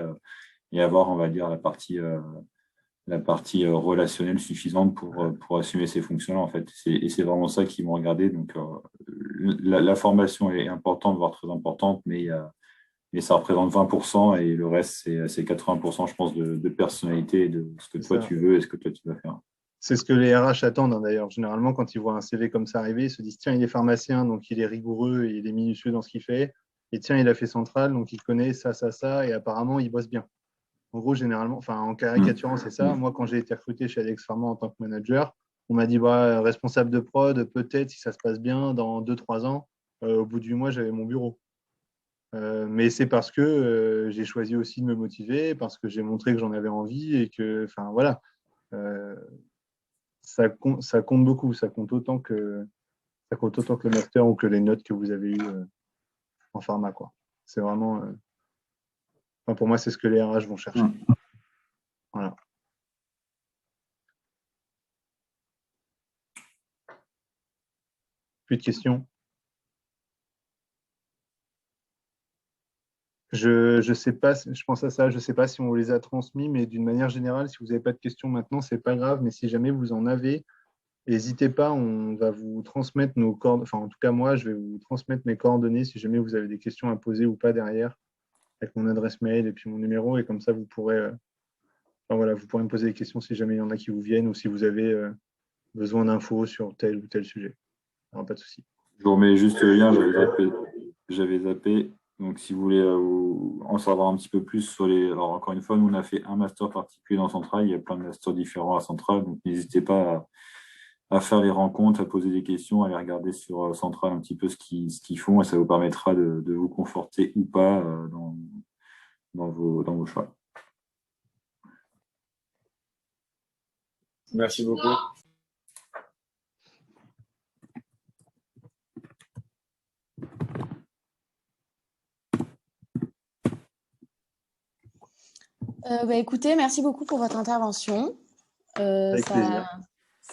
avoir, on va dire, la partie relationnelle suffisante pour assumer ces fonctions-là, en fait. Et c'est vraiment ça qu'ils vont regarder. Donc, la formation est importante, voire très importante, mais ça représente 20% et le reste, c'est 80%, je pense, de personnalité et de ce que toi tu veux et ce que toi tu vas faire. C'est ce que les RH attendent, hein, d'ailleurs. Généralement, quand ils voient un CV comme ça arriver, ils se disent tiens, il est pharmacien, donc il est rigoureux et il est minutieux dans ce qu'il fait. Et tiens, il a fait central, donc il connaît ça, et apparemment, il bosse bien. En gros, généralement, en caricaturant, c'est ça. Moi, quand j'ai été recruté chez Alex Pharma en tant que manager, on m'a dit responsable de prod, peut-être si ça se passe bien, dans 2-3 ans, au bout du mois, j'avais mon bureau. Mais c'est parce que j'ai choisi aussi de me motiver, parce que j'ai montré que j'en avais envie et que, voilà. Ça compte beaucoup. Ça compte autant que le master ou que les notes que vous avez eues en pharma, quoi. C'est vraiment. Pour moi, c'est ce que les RH vont chercher. Voilà. Plus de questions? Je sais pas, je pense à ça, je ne sais pas si on vous les a transmis, mais d'une manière générale, si vous n'avez pas de questions maintenant, c'est pas grave, mais si jamais vous en avez, n'hésitez pas, on va vous transmettre nos coordonnées, en tout cas moi, je vais vous transmettre mes coordonnées si jamais vous avez des questions à poser ou pas derrière, avec mon adresse mail et puis mon numéro, et comme ça, vous pourrez vous pourrez me poser des questions si jamais il y en a qui vous viennent ou si vous avez besoin d'infos sur tel ou tel sujet. Alors, pas de souci. Je vous remets juste le lien, j'avais zappé. Donc, si vous voulez en savoir un petit peu plus sur les. Alors, encore une fois, nous, on a fait un master particulier dans Centrale. Il y a plein de masters différents à Centrale. Donc, n'hésitez pas à faire les rencontres, à poser des questions, à aller regarder sur Centrale un petit peu ce qu'ils font et ça vous permettra de vous conforter ou pas dans vos choix. Merci beaucoup. Écoutez, merci beaucoup pour votre intervention. Avec plaisir.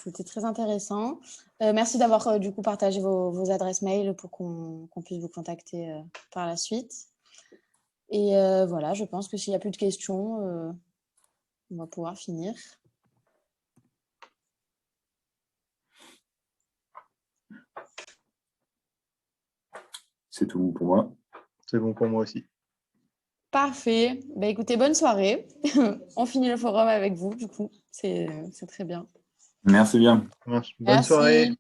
C'était très intéressant. Merci d'avoir du coup partagé vos adresses mail pour qu'on puisse vous contacter par la suite. Et voilà, je pense que s'il n'y a plus de questions, on va pouvoir finir. C'est tout bon pour moi. C'est bon pour moi aussi. Parfait. Bah, écoutez, bonne soirée. On finit le forum avec vous, du coup. C'est très bien. Merci bien. Ça marche. Bonne Merci. soirée.